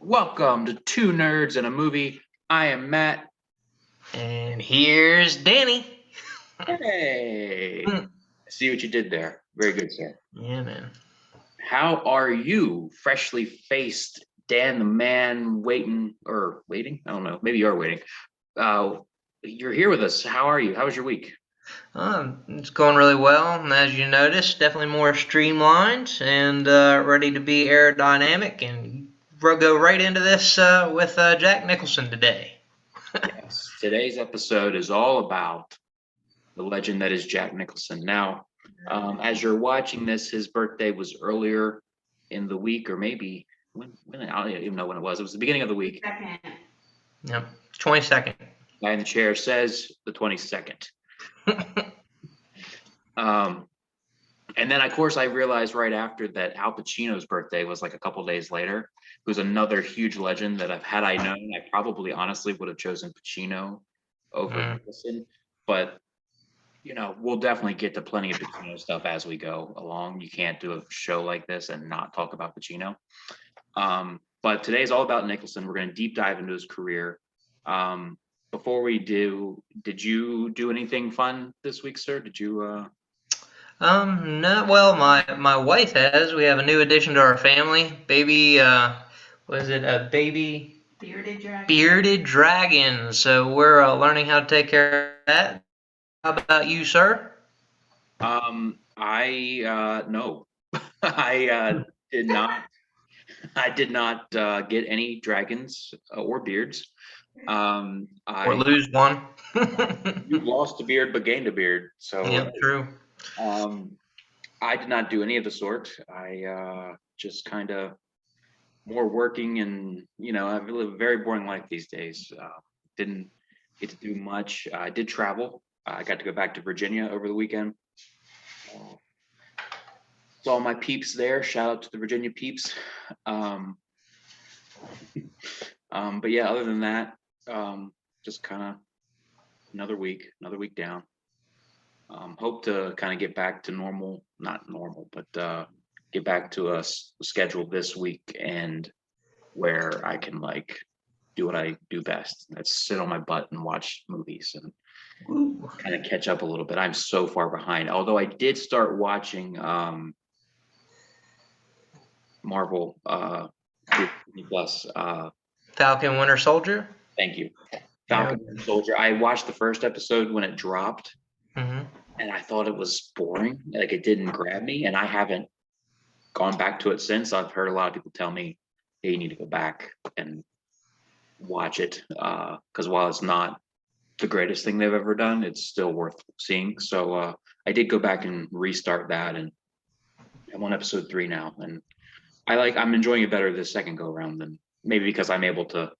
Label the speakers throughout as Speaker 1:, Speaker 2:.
Speaker 1: Welcome to Two Nerds and a Movie. I am Matt.
Speaker 2: And here's Danny.
Speaker 1: Hey, I see what you did there. Very good, sir.
Speaker 2: Yeah, man.
Speaker 1: How are you, freshly faced Dan the man waiting? I don't know. Maybe you are waiting. Uh, you're here with us. How are you? How was your week?
Speaker 2: It's going really well, and as you noticed, definitely more streamlined and ready to be aerodynamic and go right into this with Jack Nicholson today.
Speaker 1: Yes, today's episode is all about the legend that is Jack Nicholson. Now, as you're watching this, his birthday was earlier in the week, or maybe I don't even know when it was. It was the beginning of the week.
Speaker 2: Yep, 22nd.
Speaker 1: Guy in the chair says the 22nd. And then, of course, I realized right after that Al Pacino's birthday was like a couple days later. Who's another huge legend that had I known, I probably honestly would have chosen Pacino over Nicholson. But we'll definitely get to plenty of Pacino stuff as we go along. You can't do a show like this and not talk about Pacino. But today's all about Nicholson. We're going to deep dive into his career. Before we do, did you do anything fun this week, sir? Did you?
Speaker 2: No. Well, my wife has. We have a new addition to our family. Baby, was it a baby? Bearded dragon. So we're learning how to take care of that. How about you, sir?
Speaker 1: I no, I did not. I did not get any dragons or beards.
Speaker 2: Or
Speaker 1: I
Speaker 2: lose one.
Speaker 1: You lost a beard but gained a beard, so
Speaker 2: Yeah, true.
Speaker 1: I did not do any of the sort. I just kind of more working, and I've lived a very boring life these days. Didn't get to do much. I did travel. I got to go back to Virginia over the weekend. Saw my peeps there. Shout out to the Virginia peeps. But yeah, other than that, just kind of another week down. Hope to kind of get back to normal, not normal, but get back to a schedule this week and where I can like do what I do best. That's sit on my butt and watch movies and kind of catch up a little bit. I'm so far behind. Although I did start watching Marvel Disney Plus.
Speaker 2: Falcon Winter Soldier.
Speaker 1: Thank you. Falcon Winter Soldier. I watched the first episode when it dropped, and I thought it was boring. Like it didn't grab me, and I haven't gone back to it since. I've heard a lot of people tell me, "Hey, you need to go back and watch it," because while it's not the greatest thing they've ever done, it's still worth seeing. So I did go back and restart that, and I'm on episode 3 now, and I'm enjoying it better this second go around than maybe because I'm able to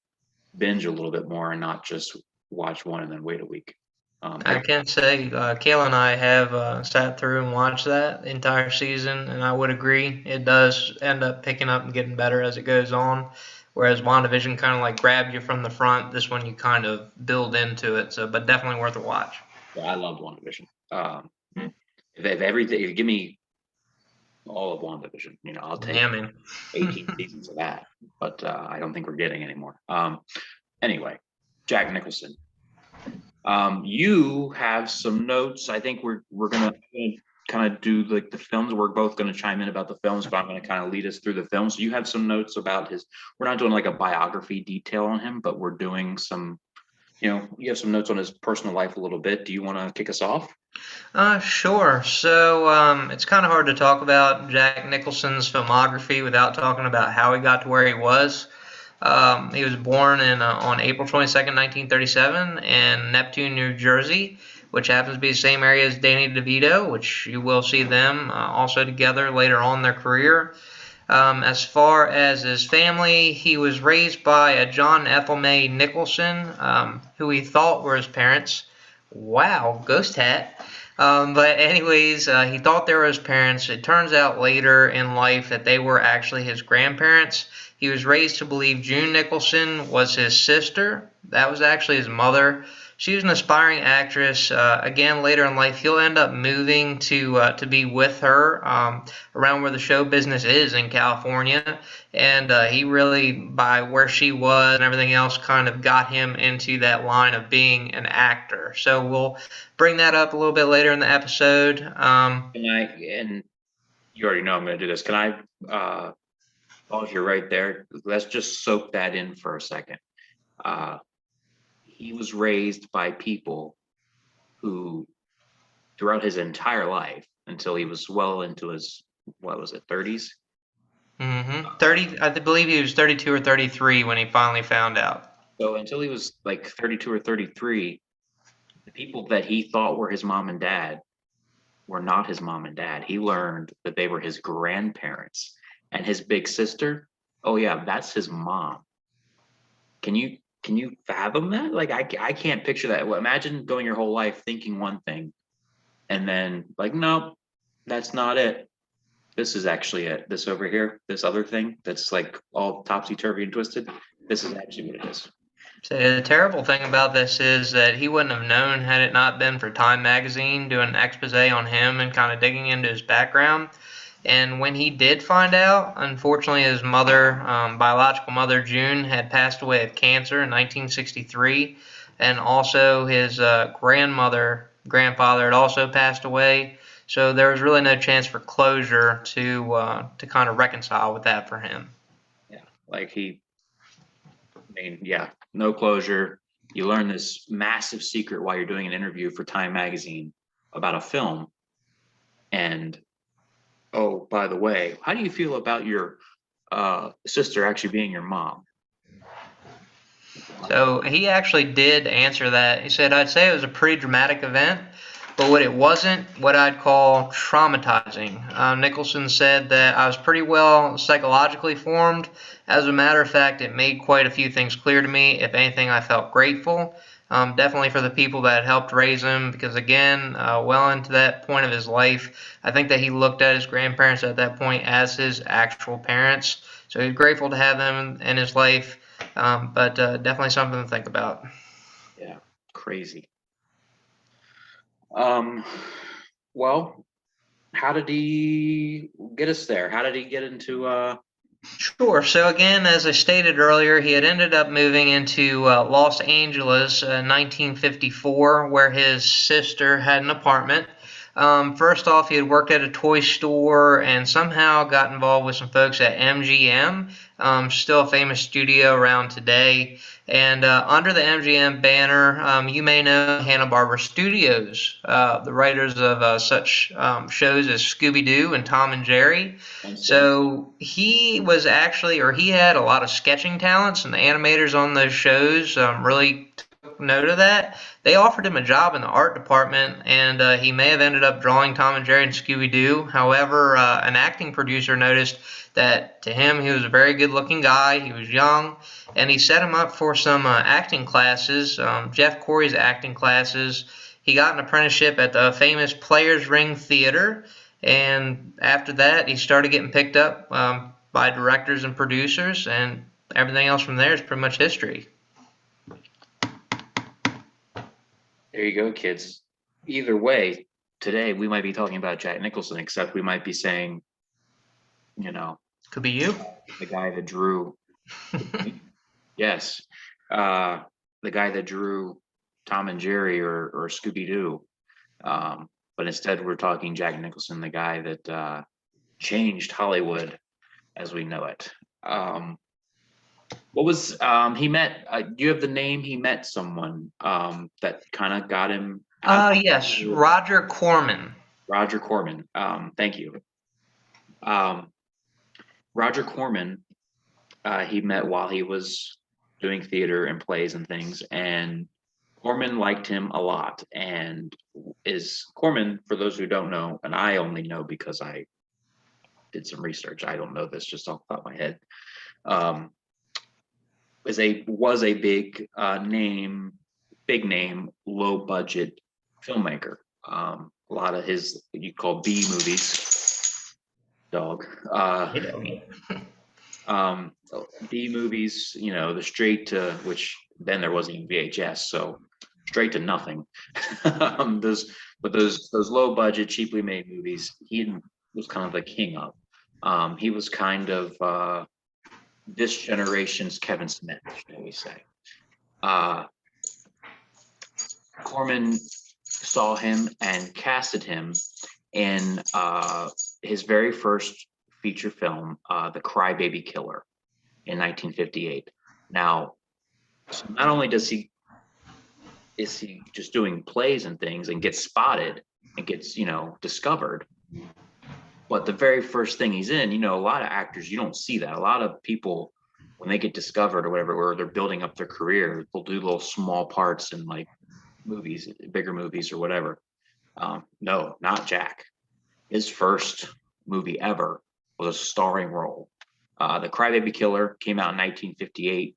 Speaker 1: binge a little bit more and not just watch one and then wait a week.
Speaker 2: I can say Kayla and I have sat through and watched that entire season, and I would agree it does end up picking up and getting better as it goes on. Whereas WandaVision kind of like grabbed you from the front, this one you kind of build into it. So, but definitely worth a watch.
Speaker 1: Yeah, I loved WandaVision. If you give me all of WandaVision, I'll take 18 seasons of that. But I don't think we're getting anymore. Anyway, Jack Nicholson. You have some notes. I think we're gonna kind of do like the films. We're both gonna chime in about the films, but I'm gonna kind of lead us through the films. So you have some notes about his. We're not doing like a biography detail on him, but we're doing some. You have some notes on his personal life a little bit. Do you want to kick us off?
Speaker 2: Sure. So it's kind of hard to talk about Jack Nicholson's filmography without talking about how he got to where he was. He was born on April 22nd, 1937 in Neptune, New Jersey, which happens to be the same area as Danny DeVito, which you will see them also together later on in their career. As far as his family, he was raised by a John Ethel May Nicholson, who he thought were his parents. Wow, ghost hat. But anyways, he thought they were his parents. It turns out later in life that they were actually his grandparents. He was raised to believe June Nicholson was his sister. That was actually his mother. She was an aspiring actress. Again, later in life, he'll end up moving to be with her around where the show business is in California, and he really, by where she was and everything else, kind of got him into that line of being an actor. So we'll bring that up a little bit later in the episode.
Speaker 1: And you already know I'm going to do this. Can I pause you right there? Let's just soak that in for a second. He was raised by people who, throughout his entire life, until he was well into his, what was it, 30s?
Speaker 2: 30, I believe he was 32 or 33 when he finally found out.
Speaker 1: So until he was like 32 or 33, the people that he thought were his mom and dad were not his mom and dad. He learned that they were his grandparents. And his big sister, oh yeah, that's his mom. Can you fathom that? Like I can't picture that. Well, imagine going your whole life thinking one thing and then like, nope, that's not it. This is actually it. This over here, this other thing that's like all topsy-turvy and twisted. This is actually what it is.
Speaker 2: So the terrible thing about this is that he wouldn't have known had it not been for Time magazine doing an expose on him and kind of digging into his background. And when he did find out, unfortunately, his mother, biological mother, June, had passed away of cancer in 1963. And also his grandfather had also passed away. So there was really no chance for closure to kind of reconcile with that for him.
Speaker 1: Yeah, yeah, no closure. You learn this massive secret while you're doing an interview for Time magazine about a film. And oh, by the way, how do you feel about your sister actually being your mom?
Speaker 2: So he actually did answer that. He said, I'd say it was a pretty dramatic event, but what it wasn't, what I'd call traumatizing. Nicholson said that I was pretty well psychologically formed. As a matter of fact, it made quite a few things clear to me. If anything, I felt grateful. Definitely for the people that helped raise him, because again, well into that point of his life, I think that he looked at his grandparents at that point as his actual parents. So he's grateful to have them in his life, but definitely something to think about.
Speaker 1: Yeah, crazy. Well, how did he get us there? How did he get into
Speaker 2: Sure. So again, as I stated earlier, he had ended up moving into Los Angeles in 1954, where his sister had an apartment. First off, he had worked at a toy store and somehow got involved with some folks at MGM, still a famous studio around today. And under the MGM banner, you may know Hanna-Barbera Studios, the writers of such shows as Scooby-Doo and Tom and Jerry. So he was actually, or he had a lot of sketching talents, and the animators on those shows really took note of that. They offered him a job in the art department, and he may have ended up drawing Tom and Jerry and Scooby-Doo. However, an acting producer noticed that to him he was a very good-looking guy. He was young, and he set him up for some acting classes, Jeff Corey's acting classes. He got an apprenticeship at the famous Players Ring Theater, and after that he started getting picked up by directors and producers, and everything else from there is pretty much history.
Speaker 1: There you go, kids. Either way, today we might be talking about Jack Nicholson, except we might be saying,
Speaker 2: Could be you.
Speaker 1: The guy that drew, yes, the guy that drew Tom and Jerry or Scooby-Doo. But instead we're talking Jack Nicholson, the guy that changed Hollywood as we know it. What was he met? Do you have the name? He met someone that kind of got him.
Speaker 2: Yes, Roger Corman.
Speaker 1: Roger Corman. Thank you. Roger Corman. He met while he was doing theater and plays and things, and Corman liked him a lot. And is Corman, for those who don't know, and I only know because I did some research. I don't know this just off the top of my head. Was a big name, low budget filmmaker. A lot of his you call B movies. Dog. B movies, the straight to which then there wasn't even VHS, so straight to nothing. those low budget, cheaply made movies, he was kind of the king of. He was kind of this generation's Kevin Smith, shall we say. Corman saw him and casted him in his very first feature film, The Crybaby Killer, in 1958. Now, so not only is he just doing plays and things and gets spotted and gets, discovered, but the very first thing he's in, a lot of actors, you don't see that. A lot of people, when they get discovered or whatever, or they're building up their career, they'll do little small parts in like movies, bigger movies or whatever. No, not Jack. His first movie ever was a starring role. The Crybaby Killer came out in 1958.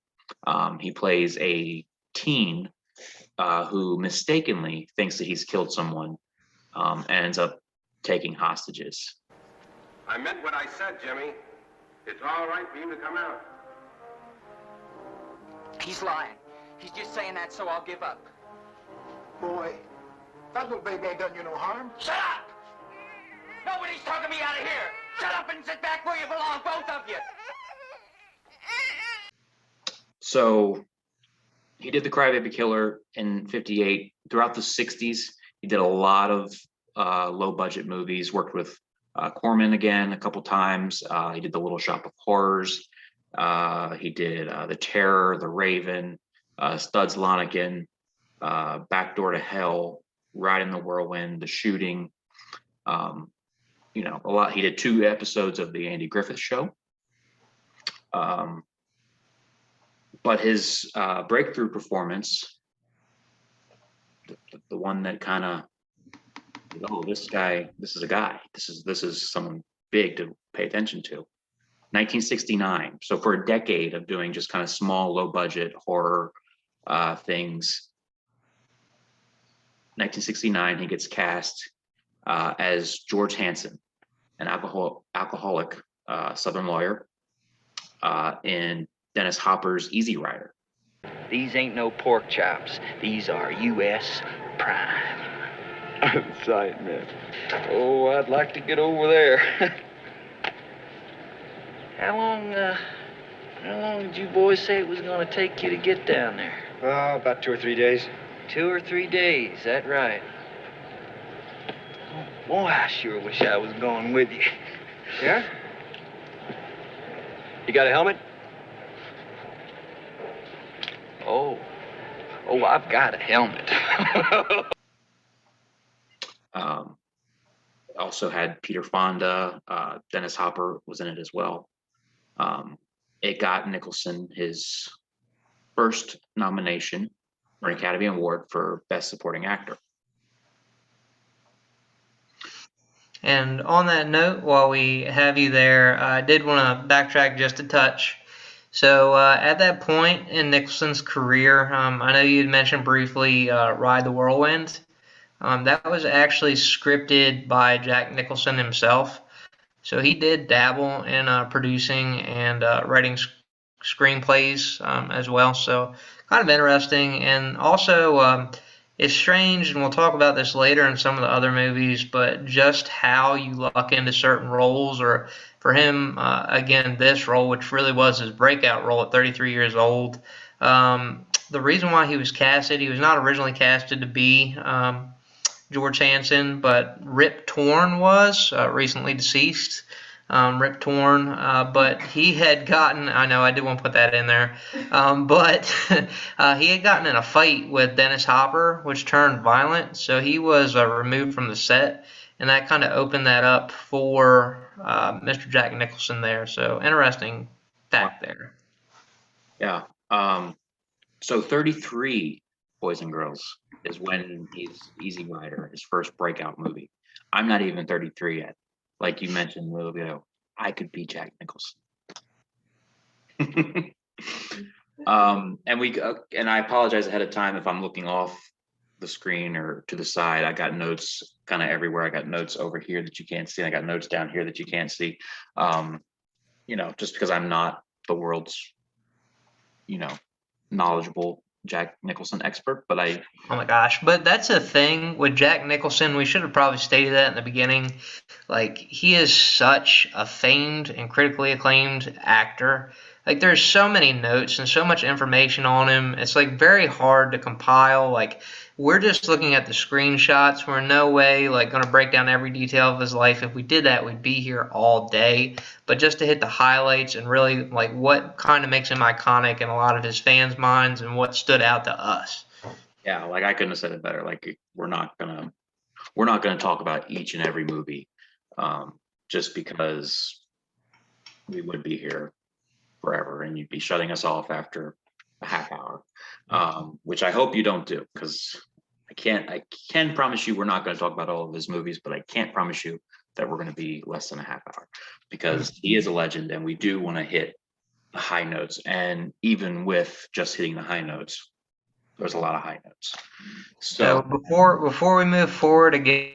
Speaker 1: He plays a teen who mistakenly thinks that he's killed someone and ends up taking hostages.
Speaker 3: I meant what I said, Jimmy. It's all right for you to come out.
Speaker 4: He's lying. He's just saying that so I'll give up.
Speaker 5: Boy, that little baby ain't done you no harm.
Speaker 4: Shut up! Nobody's talking me out of here! Shut up and sit back where you belong, both of you!
Speaker 1: So he did The Crybaby Killer in 58. Throughout the 60s, he did a lot of low-budget movies, worked with Corman again a couple times. He did The Little Shop of Horrors. He did The Terror, The Raven, Studs Lonigan, Back Door to Hell, Ride in the Whirlwind, The Shooting. A lot. He did 2 episodes of The Andy Griffith Show. But his breakthrough performance, the one that kind of, this is a guy. This is someone big to pay attention to. 1969. So for a decade of doing just kind of small, low budget horror things, 1969 he gets cast as George Hansen, an alcoholic Southern lawyer, in Dennis Hopper's Easy Rider.
Speaker 6: These ain't no pork chops. These are U.S. prime.
Speaker 7: Sight, man. Oh, I'd like to get over there.
Speaker 6: How long did you boys say it was gonna take you to get down there?
Speaker 7: Oh, about 2 or 3 days.
Speaker 6: 2 or 3 days, that right. Oh, boy, I sure wish I was going with you.
Speaker 7: Yeah? You got a helmet?
Speaker 6: Oh, I've got a helmet.
Speaker 1: Also had Peter Fonda. Dennis Hopper was in it as well. It got Nicholson his first nomination for an Academy Award for Best Supporting Actor.
Speaker 2: And on that note, while we have you there, I did want to backtrack just a touch. So at that point in Nicholson's career, I know you had mentioned briefly Ride the Whirlwind. That was actually scripted by Jack Nicholson himself. So he did dabble in producing and writing screenplays as well. So kind of interesting. And also it's strange, and we'll talk about this later in some of the other movies, but just how you luck into certain roles, or for him, again, this role, which really was his breakout role at 33 years old. The reason why he was casted, he was not originally casted to be George Hansen, but Rip Torn was, recently deceased. Rip Torn, but he had gotten, I know I did want to put that in there, but he had gotten in a fight with Dennis Hopper, which turned violent, so he was removed from the set, and that kind of opened that up for Mr. Jack Nicholson there. So interesting fact there.
Speaker 1: Yeah. So 33, boys and girls, is when he's Easy Rider, his first breakout movie. I'm not even 33 yet. Like you mentioned a little bit ago, I could be Jack Nicholson. And I apologize ahead of time if I'm looking off the screen or to the side. I got notes kind of everywhere. I got notes over here that you can't see. I got notes down here that you can't see. Just because I'm not the world's, knowledgeable Jack Nicholson expert, but
Speaker 2: Oh my gosh. But that's a thing with Jack Nicholson. We should have probably stated that in the beginning. Like, he is such a famed and critically acclaimed actor. Like, there's so many notes and so much information on him. It's like very hard to compile. Like, we're just looking at the screenshots. We're in no way like going to break down every detail of his life. If we did that, we'd be here all day. But just to hit the highlights and really like what kind of makes him iconic in a lot of his fans' minds and what stood out to us.
Speaker 1: yeah, like I couldn't have said it better. Like we're not gonna talk about each and every movie, just because we would be here forever and you'd be shutting us off after a half hour, which I hope you don't do, because I can promise you we're not going to talk about all of his movies, but I can't promise you that we're going to be less than a half hour, because he is a legend and we do want to hit the high notes. And even with just hitting the high notes, there's a lot of high notes.
Speaker 2: So before we move forward again,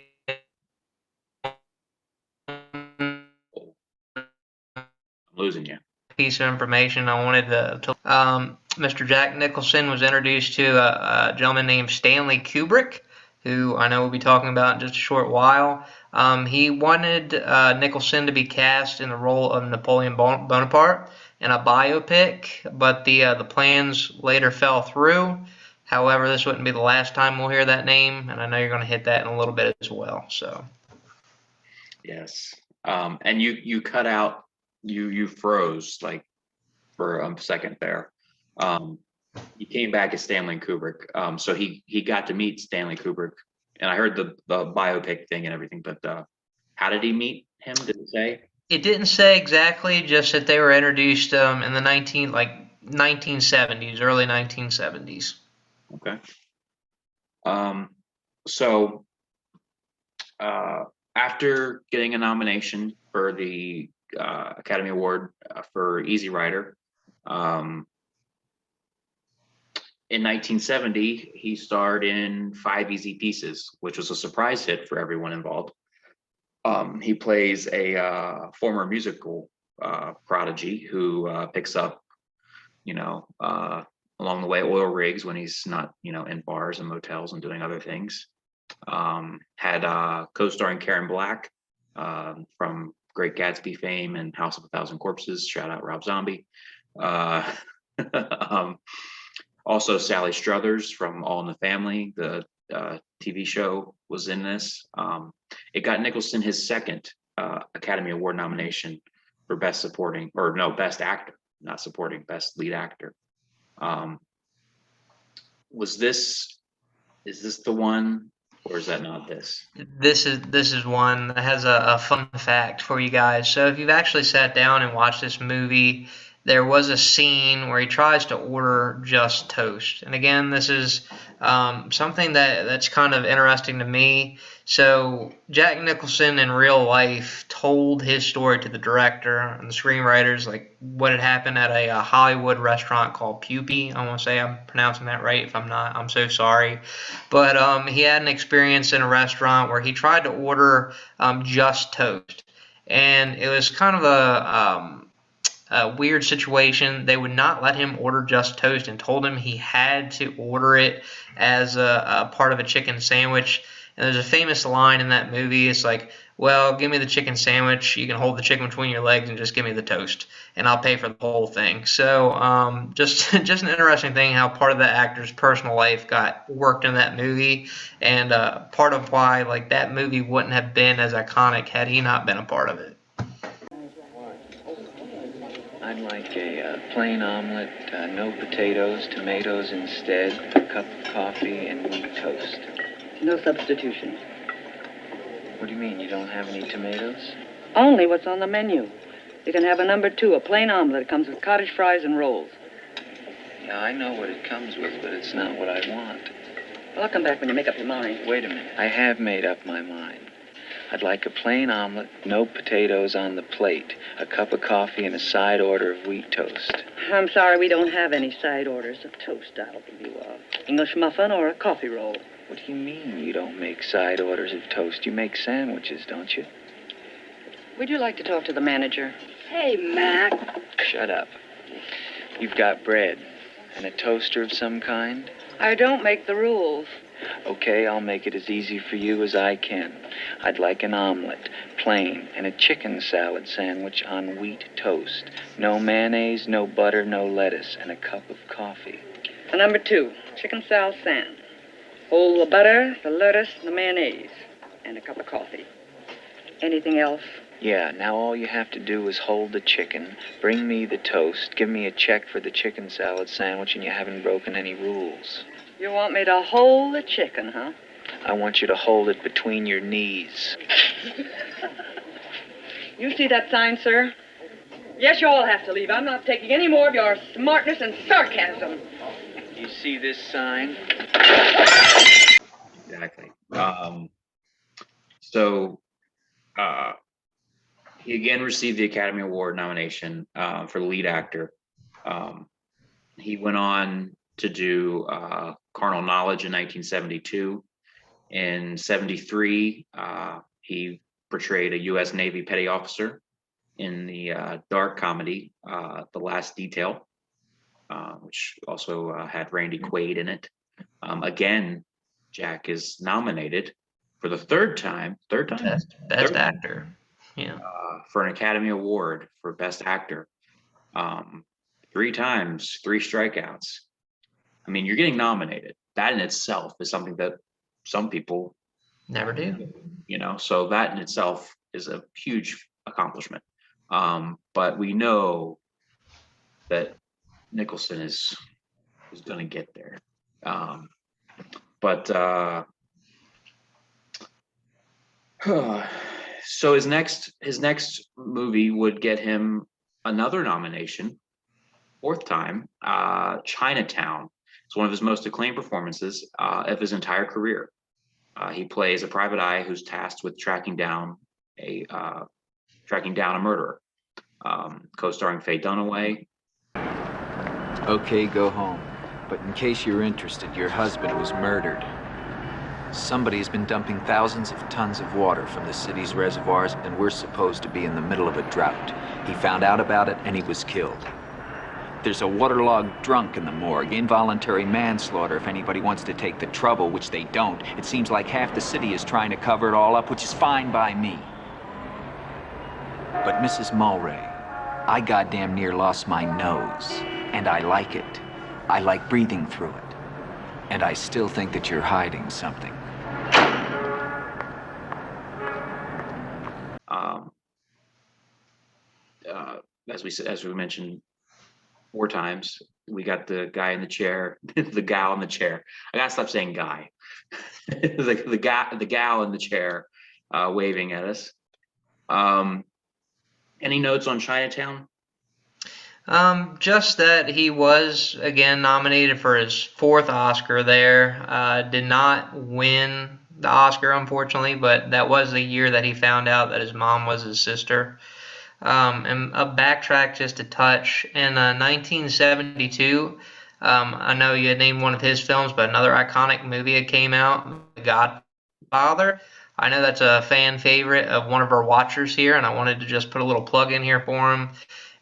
Speaker 1: I'm losing you.
Speaker 2: Piece of information I wanted to Mr. Jack Nicholson was introduced to a gentleman named Stanley Kubrick, who I know we'll be talking about in just a short while. He wanted Nicholson to be cast in the role of Napoleon Bonaparte in a biopic, but the plans later fell through. However, this wouldn't be the last time we'll hear that name, and I know you're going to hit that in a little bit as well. So,
Speaker 1: yes, and you cut out, you froze like for a second there. He came back as Stanley Kubrick, so he got to meet Stanley Kubrick, and I heard the biopic thing and everything. But how did he meet him? Did it say?
Speaker 2: it didn't say exactly, just that they were introduced in the 1970s, early 1970s.
Speaker 1: Okay. So after getting a nomination for the Academy Award for Easy Rider, in 1970, he starred in 5 Easy Pieces, which was a surprise hit for everyone involved. He plays a former musical prodigy who picks up, along the way, oil rigs when he's not, in bars and motels and doing other things. Had co-starring Karen Black from Great Gatsby fame and House of a Thousand Corpses. Shout out Rob Zombie. Also, Sally Struthers from All in the Family, the TV show, was in this. It got Nicholson his second Academy Award nomination for Best Actor, not supporting, Best Lead Actor. Is this the one, or is that not this?
Speaker 2: This is one that has a fun fact for you guys. So if you've actually sat down and watched this movie, there was a scene where he tries to order just toast. And again, this is something that's kind of interesting to me. So Jack Nicholson in real life told his story to the director and the screenwriters, like what had happened at a Hollywood restaurant called Pupi. I want to say I'm pronouncing that right. If I'm not, I'm so sorry. But he had an experience in a restaurant where he tried to order just toast. And it was kind of a weird situation. They would not let him order just toast and told him he had to order it as a part of a chicken sandwich. And there's a famous line in that movie. It's like, well, give me the chicken sandwich. You can hold the chicken between your legs and just give me the toast, and I'll pay for the whole thing. So just an interesting thing how part of the actor's personal life got worked in that movie, and part of why like that movie wouldn't have been as iconic had he not been a part of it.
Speaker 6: I'd like a plain omelet, no potatoes, tomatoes instead, a cup of coffee, and wheat toast.
Speaker 8: No substitutions.
Speaker 6: What do you mean, you don't have any tomatoes?
Speaker 8: Only what's on the menu. You can have a number 2, a plain omelet. It comes with cottage fries and rolls.
Speaker 6: Yeah, I know what it comes with, but it's not what I want.
Speaker 8: Well, I'll come back when you make up your mind.
Speaker 6: Wait a minute. I have made up my mind. I'd like a plain omelet, no potatoes on the plate, a cup of coffee, and a side order of wheat toast.
Speaker 8: I'm sorry, we don't have any side orders of toast. I'll give you a English muffin or a coffee roll.
Speaker 6: What do you mean you don't make side orders of toast? You make sandwiches, don't you?
Speaker 8: Would you like to talk to the manager? Hey, Mac.
Speaker 6: Shut up. You've got bread. and a toaster of some kind?
Speaker 8: I don't make the rules.
Speaker 6: Okay, I'll make it as easy for you as I can. I'd like an omelet, plain, and a chicken salad sandwich on wheat toast. No mayonnaise, no butter, no lettuce, and a cup of coffee.
Speaker 8: And number 2, chicken salad sand. Hold the butter, the lettuce, the mayonnaise, and a cup of coffee. Anything else?
Speaker 6: Yeah, now all you have to do is hold the chicken, bring me the toast, give me a check for the chicken salad sandwich, and you haven't broken any rules.
Speaker 8: You want me to hold the chicken, huh?
Speaker 6: I want you to hold it between your knees.
Speaker 8: You see that sign, sir? Yes, you all have to leave. I'm not taking any more of your smartness and sarcasm.
Speaker 6: You see this sign?
Speaker 1: Exactly. So he again received the Academy Award nomination for the lead actor. He went on to do Carnal Knowledge in 1972. In 73, he portrayed a U.S. Navy petty officer in the dark comedy The Last Detail, which also had Randy Quaid in it. Again, Jack is nominated for the third time,
Speaker 2: Best actor. Yeah.
Speaker 1: For an Academy Award for Best Actor. 3 times, 3 strikeouts. I mean, you're getting nominated. That in itself is something that some people
Speaker 2: Never do.
Speaker 1: you know, so that in itself is a huge accomplishment. But we know that Nicholson is going to get there. So his next movie would get him another nomination, 4th time. Chinatown. It's one of his most acclaimed performances of his entire career. He plays a private eye who's tasked with tracking down a murderer. Co-starring Faye Dunaway.
Speaker 9: Okay, go home. But in case you're interested, your husband was murdered. Somebody has been dumping thousands of tons of water from the city's reservoirs, and we're supposed to be in the middle of a drought. He found out about it, and he was killed. There's a waterlogged drunk in the morgue. Involuntary manslaughter if anybody wants to take the trouble, which they don't. It seems like half the city is trying to cover it all up, which is fine by me. But Mrs. Mulray, I goddamn near lost my nose. And I like it. I like breathing through it. And I still think that you're hiding something.
Speaker 1: As we mentioned 4 times, we got the guy in the chair, the gal in the chair. I gotta stop saying guy. the gal in the chair, waving at us. Any notes on Chinatown?
Speaker 2: Just that he was again nominated for his 4th Oscar there. Did not win the Oscar, unfortunately, but that was the year that he found out that his mom was his sister. And a backtrack just a touch. In 1972, I know you had named one of his films, but another iconic movie that came out, The Godfather. I know that's a fan favorite of one of our watchers here, and I wanted to just put a little plug in here for him.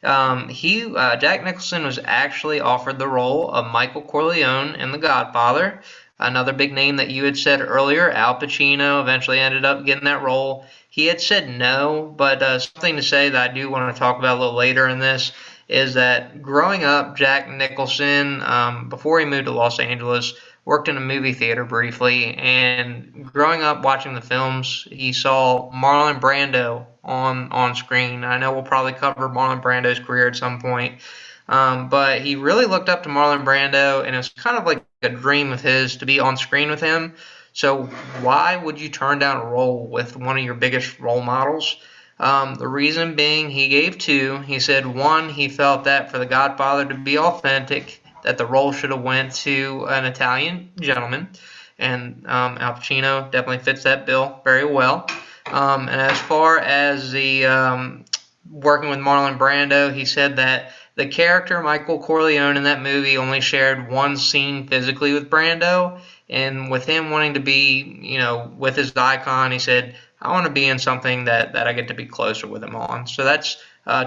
Speaker 2: Jack Nicholson was actually offered the role of Michael Corleone in The Godfather. Another big name that you had said earlier, Al Pacino, eventually ended up getting that role. He had said no, but something to say that I do want to talk about a little later in this is that growing up, Jack Nicholson, before he moved to Los Angeles, worked in a movie theater briefly, and growing up watching the films, he saw Marlon Brando on screen. I know we'll probably cover Marlon Brando's career at some point, but he really looked up to Marlon Brando, and it was kind of like a dream of his to be on screen with him. So why would you turn down a role with one of your biggest role models? The reason being, he gave 2. He said 1, he felt that for The Godfather to be authentic, that the role should have went to an Italian gentleman, and Al Pacino definitely fits that bill very well. And as far as the working with Marlon Brando, he said that the character Michael Corleone in that movie only shared 1 scene physically with Brando, and with him wanting to be, with his icon, he said, I want to be in something that I get to be closer with him on. So that's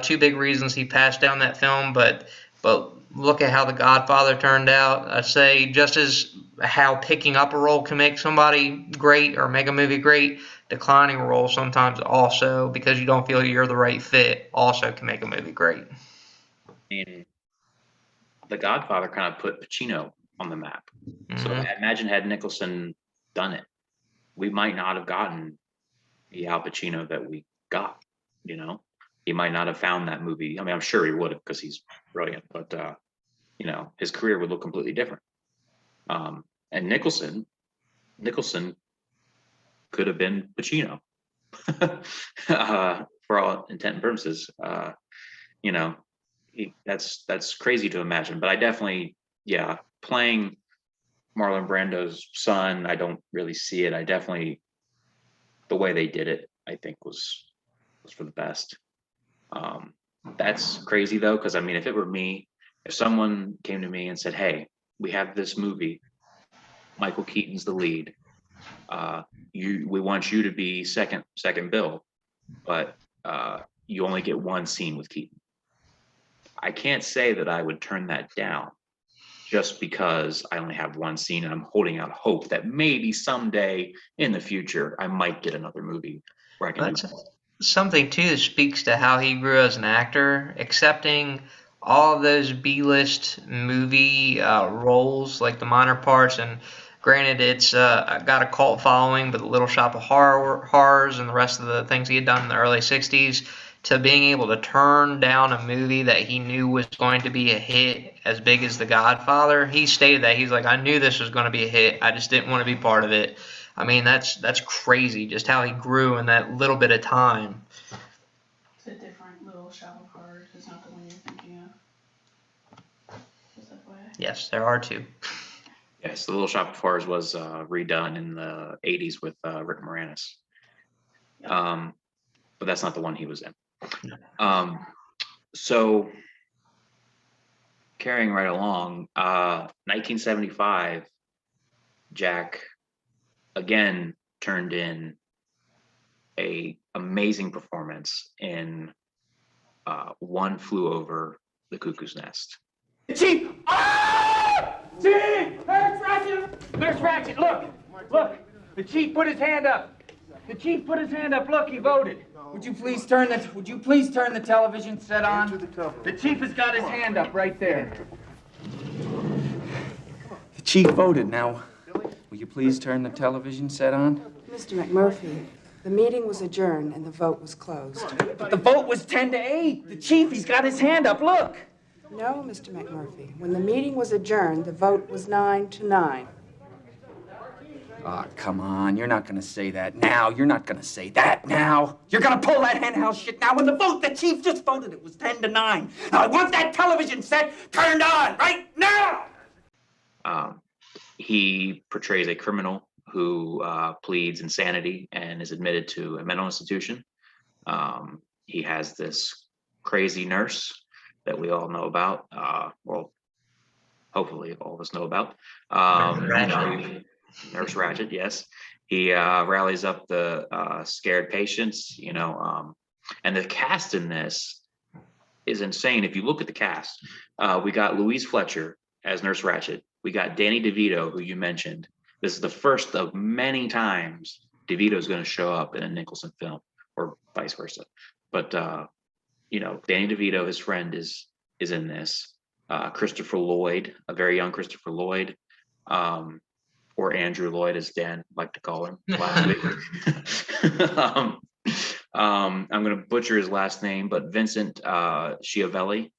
Speaker 2: 2 big reasons he passed down that film, but But look at how The Godfather turned out. I say just as how picking up a role can make somebody great or make a movie great, declining a role sometimes also, because you don't feel you're the right fit, also can make a movie great.
Speaker 1: I mean, The Godfather kind of put Pacino on the map. So imagine had Nicholson done it, we might not have gotten the Al Pacino that we got. You know, he might not have found that movie. I mean, I'm sure he would have because he's brilliant, but you know, his career would look completely different. And Nicholson could have been Pacino for all intent and purposes. You know, that's crazy to imagine, but I definitely, yeah, playing Marlon Brando's son, I don't really see it. I definitely, the way they did it, I think was for the best. That's crazy though, because I mean, if it were me, if someone came to me and said, "Hey, we have this movie, Michael Keaton's the lead. We want you to be second bill, but you only get one scene with Keaton." I can't say that I would turn that down just because I only have one scene and I'm holding out hope that maybe someday in the future I might get another movie where I can do more.
Speaker 2: Something too that speaks to how he grew as an actor, accepting all of those B-list movie roles, like the minor parts. And granted, it's got a cult following, but the Little Shop of Horrors and the rest of the things he had done in the early '60s, to being able to turn down a movie that he knew was going to be a hit as big as The Godfather. He stated that he's like, I knew this was going to be a hit. I just didn't want to be part of it. I mean, that's crazy, just how he grew in that little bit of time.
Speaker 10: It's a different Little Shop of Horrors. It's not the one you're thinking of. Is that why?
Speaker 2: Yes, there are two.
Speaker 1: Yes, the Little Shop of Horrors was redone in the '80s with Rick Moranis. But that's not the one he was in. So carrying right along, 1975, Jack again turned in a amazing performance in One Flew Over the Cuckoo's Nest.
Speaker 4: Chief! Ah! Chief! Nurse Ratchet! Nurse Ratchet, look! Look! The chief put his hand up. The chief put his hand up. Look, he voted. Would you please turn the television set on? The chief has got his hand up right there. The chief voted. Now, will you please turn the television set on?
Speaker 11: Mr. McMurphy, the meeting was adjourned and the vote was closed.
Speaker 4: But the vote was 10-8. The chief, he's got his hand up. Look.
Speaker 11: No, Mr. McMurphy. When the meeting was adjourned, the vote was 9-9.
Speaker 4: Ah, come on. You're not going to say that now. You're not going to say that now. You're going to pull that henhouse shit now. When the vote, the chief just voted, it was 10-9. Now, I want that television set turned on right now.
Speaker 1: He portrays a criminal who pleads insanity and is admitted to a mental institution. He has this crazy nurse that we all know about. Well, hopefully all of us know about. Nurse Ratchet, yes. He rallies up the scared patients, you know, and the cast in this is insane. If you look at the cast, we got Louise Fletcher as Nurse Ratchet. We got Danny DeVito, who you mentioned. This is the first of many times DeVito is going to show up in a Nicholson film, or vice versa. But you know, Danny DeVito, his friend, is in this. Christopher Lloyd, a very young Christopher Lloyd. Or Andrew Lloyd, as Dan liked to call him last week. I'm going to butcher his last name, but Vincent Schiavelli,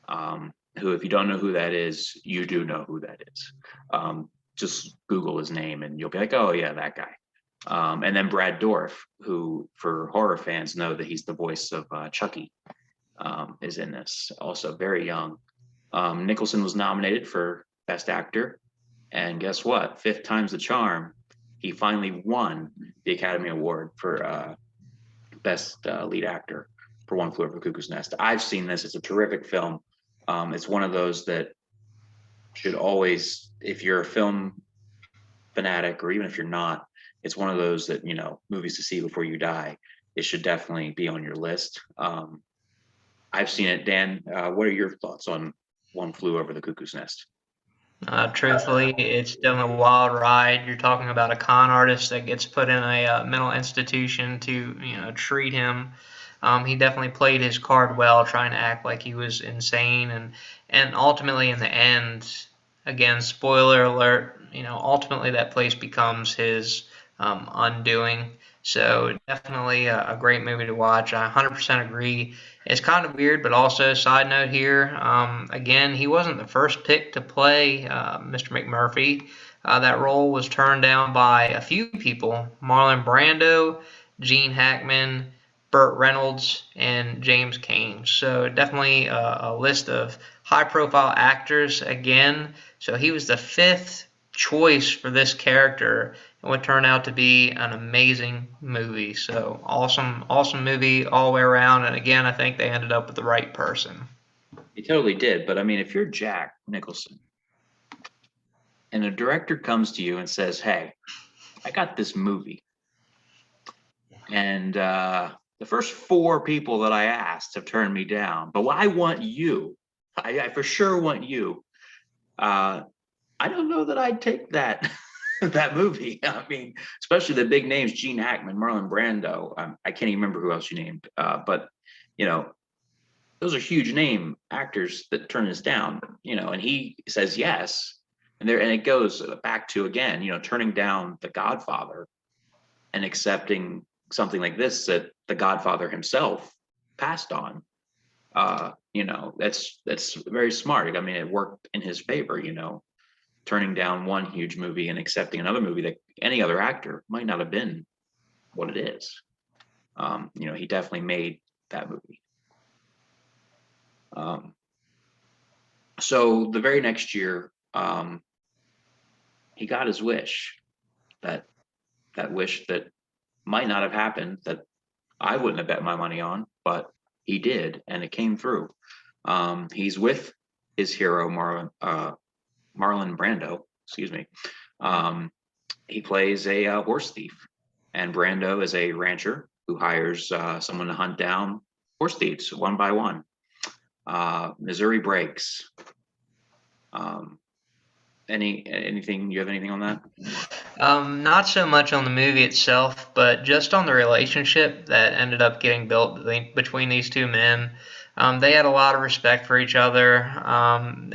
Speaker 1: who, if you don't know who that is, you do know who that is. Just Google his name and you'll be like, oh yeah, that guy. And then Brad Dourif, who for horror fans know that he's the voice of Chucky, is in this, also very young. Nicholson was nominated for Best Actor. And guess what? 5th time's the charm. He finally won the Academy Award for Best Lead Actor for One Flew Over the Cuckoo's Nest. I've seen this. It's a terrific film. It's one of those that should always, if you're a film fanatic, or even if you're not, it's one of those that, you know, movies to see before you die. It should definitely be on your list. I've seen it. Dan, what are your thoughts on One Flew Over the Cuckoo's Nest.
Speaker 2: Truthfully, it's definitely a wild ride. You're talking about a con artist that gets put in a mental institution to, treat him. He definitely played his card well, trying to act like he was insane, and ultimately, in the end, again, spoiler alert, ultimately that place becomes his undoing. So definitely a great movie to watch. I 100% agree. It's kind of weird, but also side note here. Again, he wasn't the first pick to play Mr. McMurphy. That role was turned down by a few people: Marlon Brando, Gene Hackman, Burt Reynolds, and James Cain. So definitely a list of high-profile actors again. So he was the fifth choice for this character, and would turn out to be an amazing movie. So awesome movie all the way around. And again, I think they ended up with the right person.
Speaker 1: He totally did. But I mean, if you're Jack Nicholson and a director comes to you and says, "Hey, I got this movie, and the first 4 people that I asked have turned me down, but I want you. I for sure want you." I don't know that I'd take that that movie. I mean, especially the big names: Gene Hackman, Marlon Brando. I can't even remember who else you named, but those are huge name actors that turn us down. And he says yes, and it goes back to, again, turning down The Godfather and accepting something like this that The Godfather himself passed on. That's very smart. I mean, it worked in his favor. Turning down one huge movie and accepting another movie that any other actor might not have been what it is. He definitely made that movie. So the very next year, he got his wish. That wish that might not have happened, that I wouldn't have bet my money on, but he did, and it came through. He's with his hero, Marlon Brando. Excuse me. He plays a horse thief, and Brando is a rancher who hires someone to hunt down horse thieves one by one. Missouri Breaks. Anything? You have anything on that?
Speaker 2: Not so much on the movie itself, but just on the relationship that ended up getting built between these two men. They had a lot of respect for each other.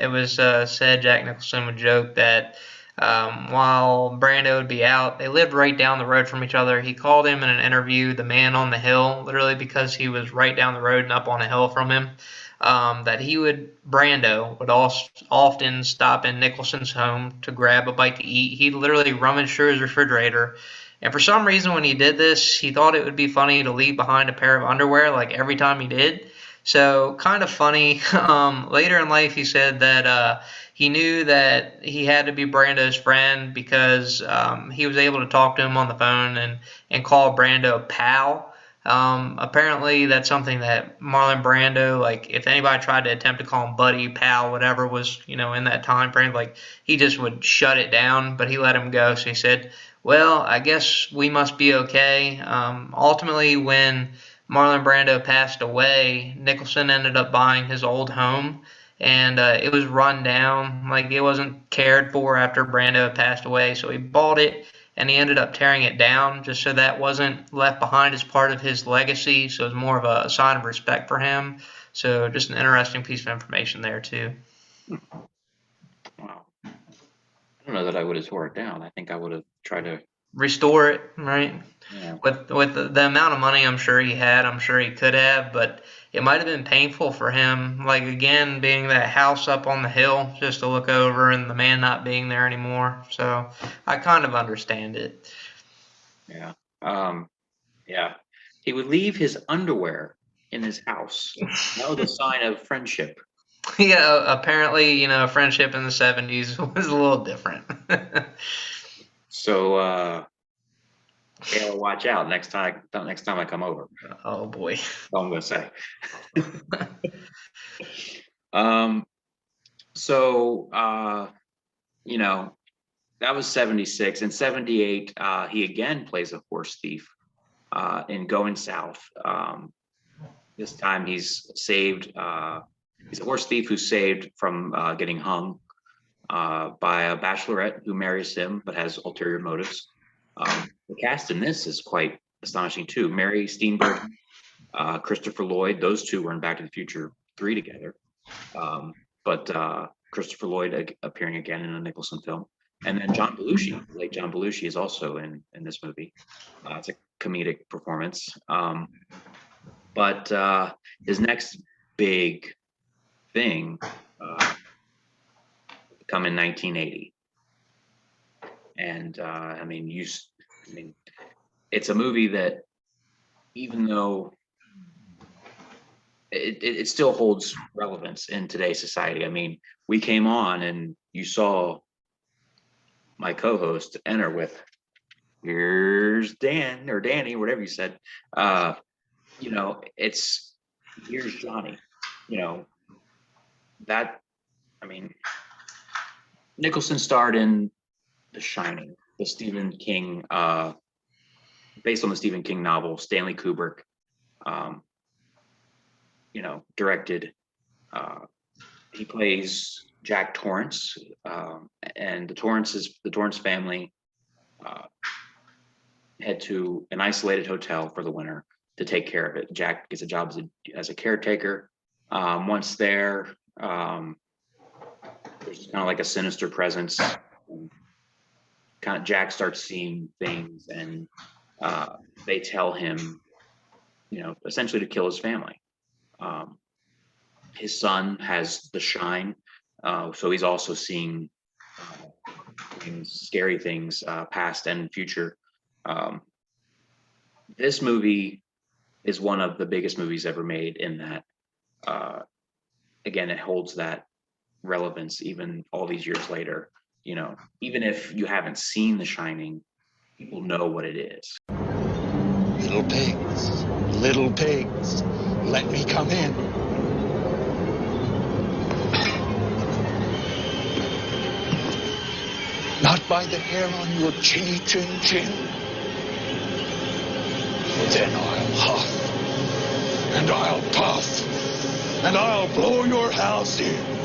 Speaker 2: It was said Jack Nicholson would joke that while Brando would be out, they lived right down the road from each other. He called him in an interview the man on the hill, literally because he was right down the road and up on a hill from him. That Brando would often stop in Nicholson's home to grab a bite to eat. He'd literally rummage through his refrigerator. And for some reason, when he did this, he thought it would be funny to leave behind a pair of underwear like every time he did. So kind of funny. Later in life, he said that he knew that he had to be Brando's friend because he was able to talk to him on the phone and call Brando pal. Apparently that's something that Marlon Brando, like if anybody tried to attempt to call him buddy, pal, whatever was, in that time frame, like he just would shut it down, but he let him go. So he said, well, I guess we must be okay. Ultimately, when Marlon Brando passed away, Nicholson ended up buying his old home, and it was run down, like it wasn't cared for after Brando had passed away. So he bought it, and he ended up tearing it down just so that wasn't left behind as part of his legacy. So it was more of a sign of respect for him. So just an interesting piece of information there too.
Speaker 1: Wow. I don't know that I would have tore it down. I think I would have tried to
Speaker 2: restore it, right?
Speaker 1: Yeah.
Speaker 2: With the amount of money I'm sure he had, I'm sure he could have, but it might have been painful for him. Like again, being that house up on the hill just to look over and the man not being there anymore. So I kind of understand it.
Speaker 1: Yeah. Yeah. He would leave his underwear in his house. That was a sign of friendship.
Speaker 2: Yeah, apparently, friendship in the 70s was a little different.
Speaker 1: So Kayla, watch out next time I come over.
Speaker 2: Oh boy.
Speaker 1: That's all I'm gonna say. That was 76. In 78, he again plays a horse thief in Going South. This time he's saved he's a horse thief who's saved from getting hung by a bachelorette who marries him but has ulterior motives. The cast in this is quite astonishing too. Mary Steenburgen, Christopher Lloyd, those two were in Back to the Future 3 together. But Christopher Lloyd appearing again in a Nicholson film. And then John Belushi, late John Belushi, is also in this movie. It's a comedic performance. But his next big thing come in 1980. And I mean, it's a movie that, even though it still holds relevance in today's society. I mean, we came on and you saw my co-host enter with, "Here's Dan," or Danny, whatever you said. You know, it's, "Here's Johnny." You know, that, I mean, Nicholson starred in The Shining, the Stephen King, based on the Stephen King novel. Stanley Kubrick, you know, directed. He plays Jack Torrance, and the Torrance family head to an isolated hotel for the winter to take care of it. Jack gets a job as a caretaker. Once there, there's kind of like a sinister presence. Kind of Jack starts seeing things, and they tell him, you know, essentially to kill his family. His son has the shine, so he's also seeing scary things, past and future. This movie is one of the biggest movies ever made in that, again, it holds that relevance even all these years later. You know, even if you haven't seen The Shining, people know what it is.
Speaker 5: Little pigs, let me come in. Not by the hair on your chinny chin chin. Then I'll huff, and I'll puff, and I'll blow your house in.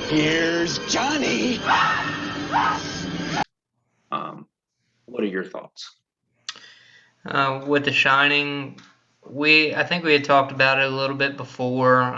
Speaker 5: Here's Johnny.
Speaker 1: What are your thoughts?
Speaker 2: With The Shining, I think we had talked about it a little bit before,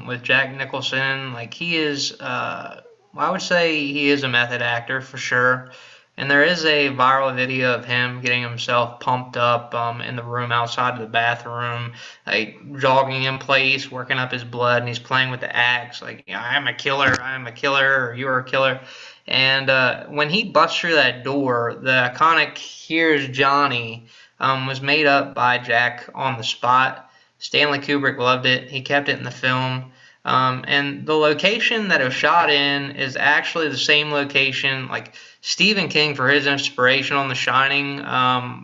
Speaker 2: with Jack Nicholson. Like, he is, I would say he is a method actor for sure. And there is a viral video of him getting himself pumped up in the room outside of the bathroom, like jogging in place, working up his blood, and he's playing with the axe, like, I'm a killer, or you are a killer. And when he busts through that door, the iconic "Here's Johnny" was made up by Jack on the spot. Stanley Kubrick loved it. He kept it in the film. And the location that it was shot in is actually the same location. Like, Stephen King, for his inspiration on The Shining,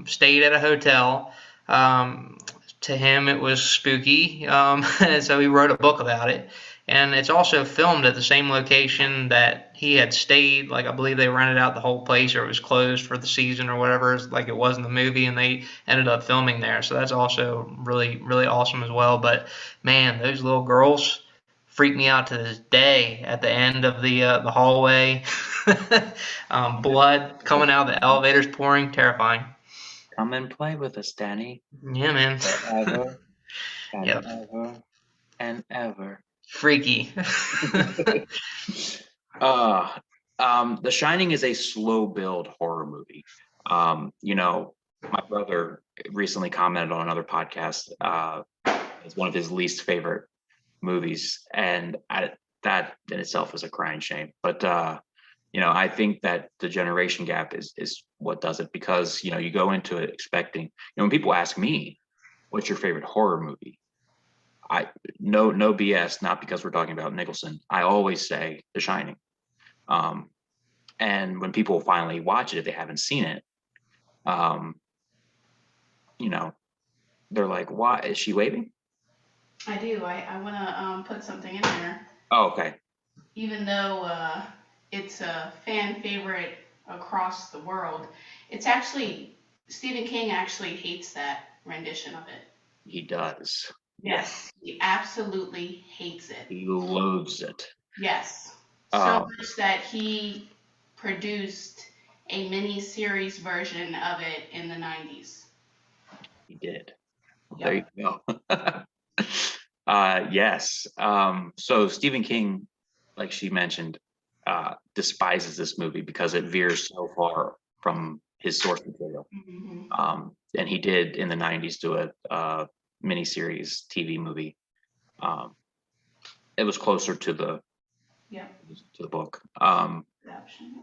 Speaker 2: stayed at a hotel. To him, it was spooky, and so he wrote a book about it. And it's also filmed at the same location that he had stayed. Like, I believe they rented out the whole place, or it was closed for the season or whatever, like it was in the movie, and they ended up filming there. So that's also really, really awesome as well. But man, those little girls freak me out to this day at the end of the hallway. Blood coming out of the elevators, pouring, terrifying.
Speaker 1: Come and play with us, Danny.
Speaker 2: Yeah, man.
Speaker 1: Forever and
Speaker 2: Yep.
Speaker 1: ever and ever.
Speaker 2: Freaky.
Speaker 1: The Shining is a slow build horror movie. You know, my brother recently commented on another podcast. It's one of his least favorite movies, and that in itself is a crying shame. But I think that the generation gap is what does it, because you go into it expecting, when people ask me, what's your favorite horror movie? No BS, not because we're talking about Nicholson. I always say The Shining. And when people finally watch it, if they haven't seen it, they're like, why is she waving?
Speaker 10: I do. I want to put something in there.
Speaker 1: Oh, okay.
Speaker 10: Even though it's a fan favorite across the world, it's actually, Stephen King actually hates that rendition of it.
Speaker 1: He does.
Speaker 10: Yes, he absolutely hates it.
Speaker 1: He loathes it.
Speaker 10: Yes. So much that he produced a mini-series version of it in the 90s.
Speaker 1: He did.
Speaker 10: Yep.
Speaker 1: There you go. Yes. So Stephen King, like she mentioned, despises this movie because it veers so far from his source material.
Speaker 10: Mm-hmm.
Speaker 1: And he did in the 90s do a miniseries TV movie. It was closer to the book.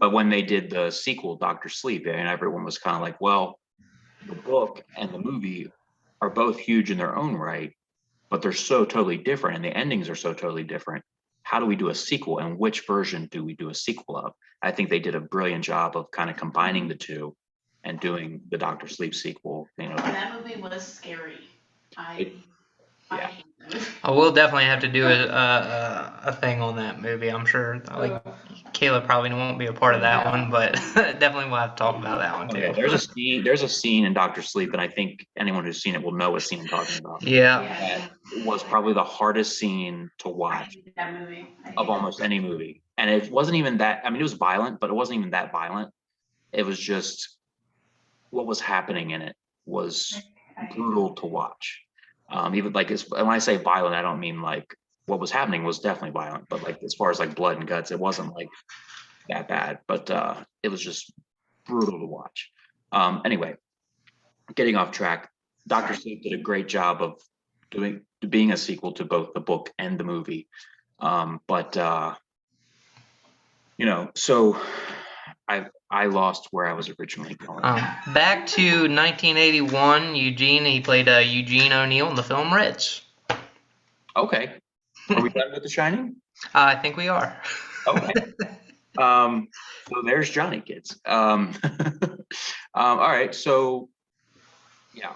Speaker 1: But when they did the sequel, Doctor Sleep, and everyone was kind of like, well, the book and the movie are both huge in their own right, but they're so totally different and the endings are so totally different. How do we do a sequel, and which version do we do a sequel of? I think they did a brilliant job of kind of combining the two and doing the Doctor Sleep sequel.
Speaker 10: That movie was scary. I hate that.
Speaker 2: I will definitely have to do a thing on that movie. I'm sure, like, Kayla probably won't be a part of that one, but definitely we'll have to talk about that one too.
Speaker 1: Okay, there's a scene in Doctor Sleep, and I think anyone who's seen it will know what scene I'm talking about.
Speaker 2: Yeah.
Speaker 1: That was probably the hardest scene to watch
Speaker 10: That movie.
Speaker 1: of almost any movie. And it wasn't even that, I mean, it was violent, but it wasn't even that violent. It was just what was happening in it was brutal to watch. Even like, when I say violent, I don't mean like what was happening was definitely violent, but like as far as like blood and guts, it wasn't like that bad, but it was just brutal to watch. Anyway, getting off track, Dr. Sleep did a great job of being a sequel to both the book and the movie. So I lost where I was originally going.
Speaker 2: Back to 1981, Eugene. He played Eugene O'Neill in the film Reds.
Speaker 1: Okay. Are we done with The Shining?
Speaker 2: I think we are.
Speaker 1: Okay. So there's Johnny, kids. All right. So, yeah.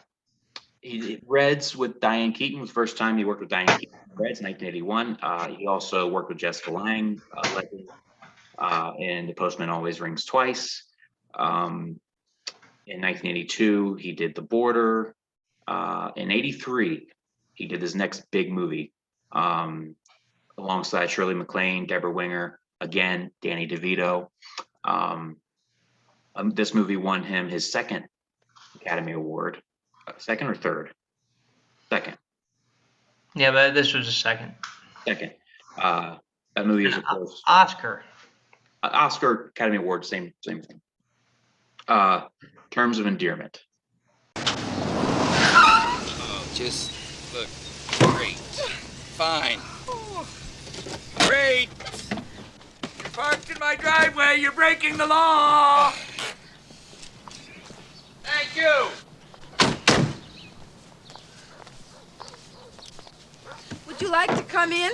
Speaker 1: Reds with Diane Keaton was the first time he worked with Diane Keaton. Reds, 1981. He also worked with Jessica Lange, in The Postman Always Rings Twice. In 1982, he did The Border. In 83, he did his next big movie alongside Shirley MacLaine, Deborah Winger, again, Danny DeVito. This movie won him his second Academy Award. Second or third? Second.
Speaker 2: Yeah, but this was a second.
Speaker 1: Second. That movie is, of course,
Speaker 2: Oscar.
Speaker 1: Oscar, Academy Award, same thing. Terms of Endearment.
Speaker 12: Oh, just look great. Fine. Great. You're parked in my driveway. You're breaking the law. Thank you.
Speaker 13: Would you like to come in?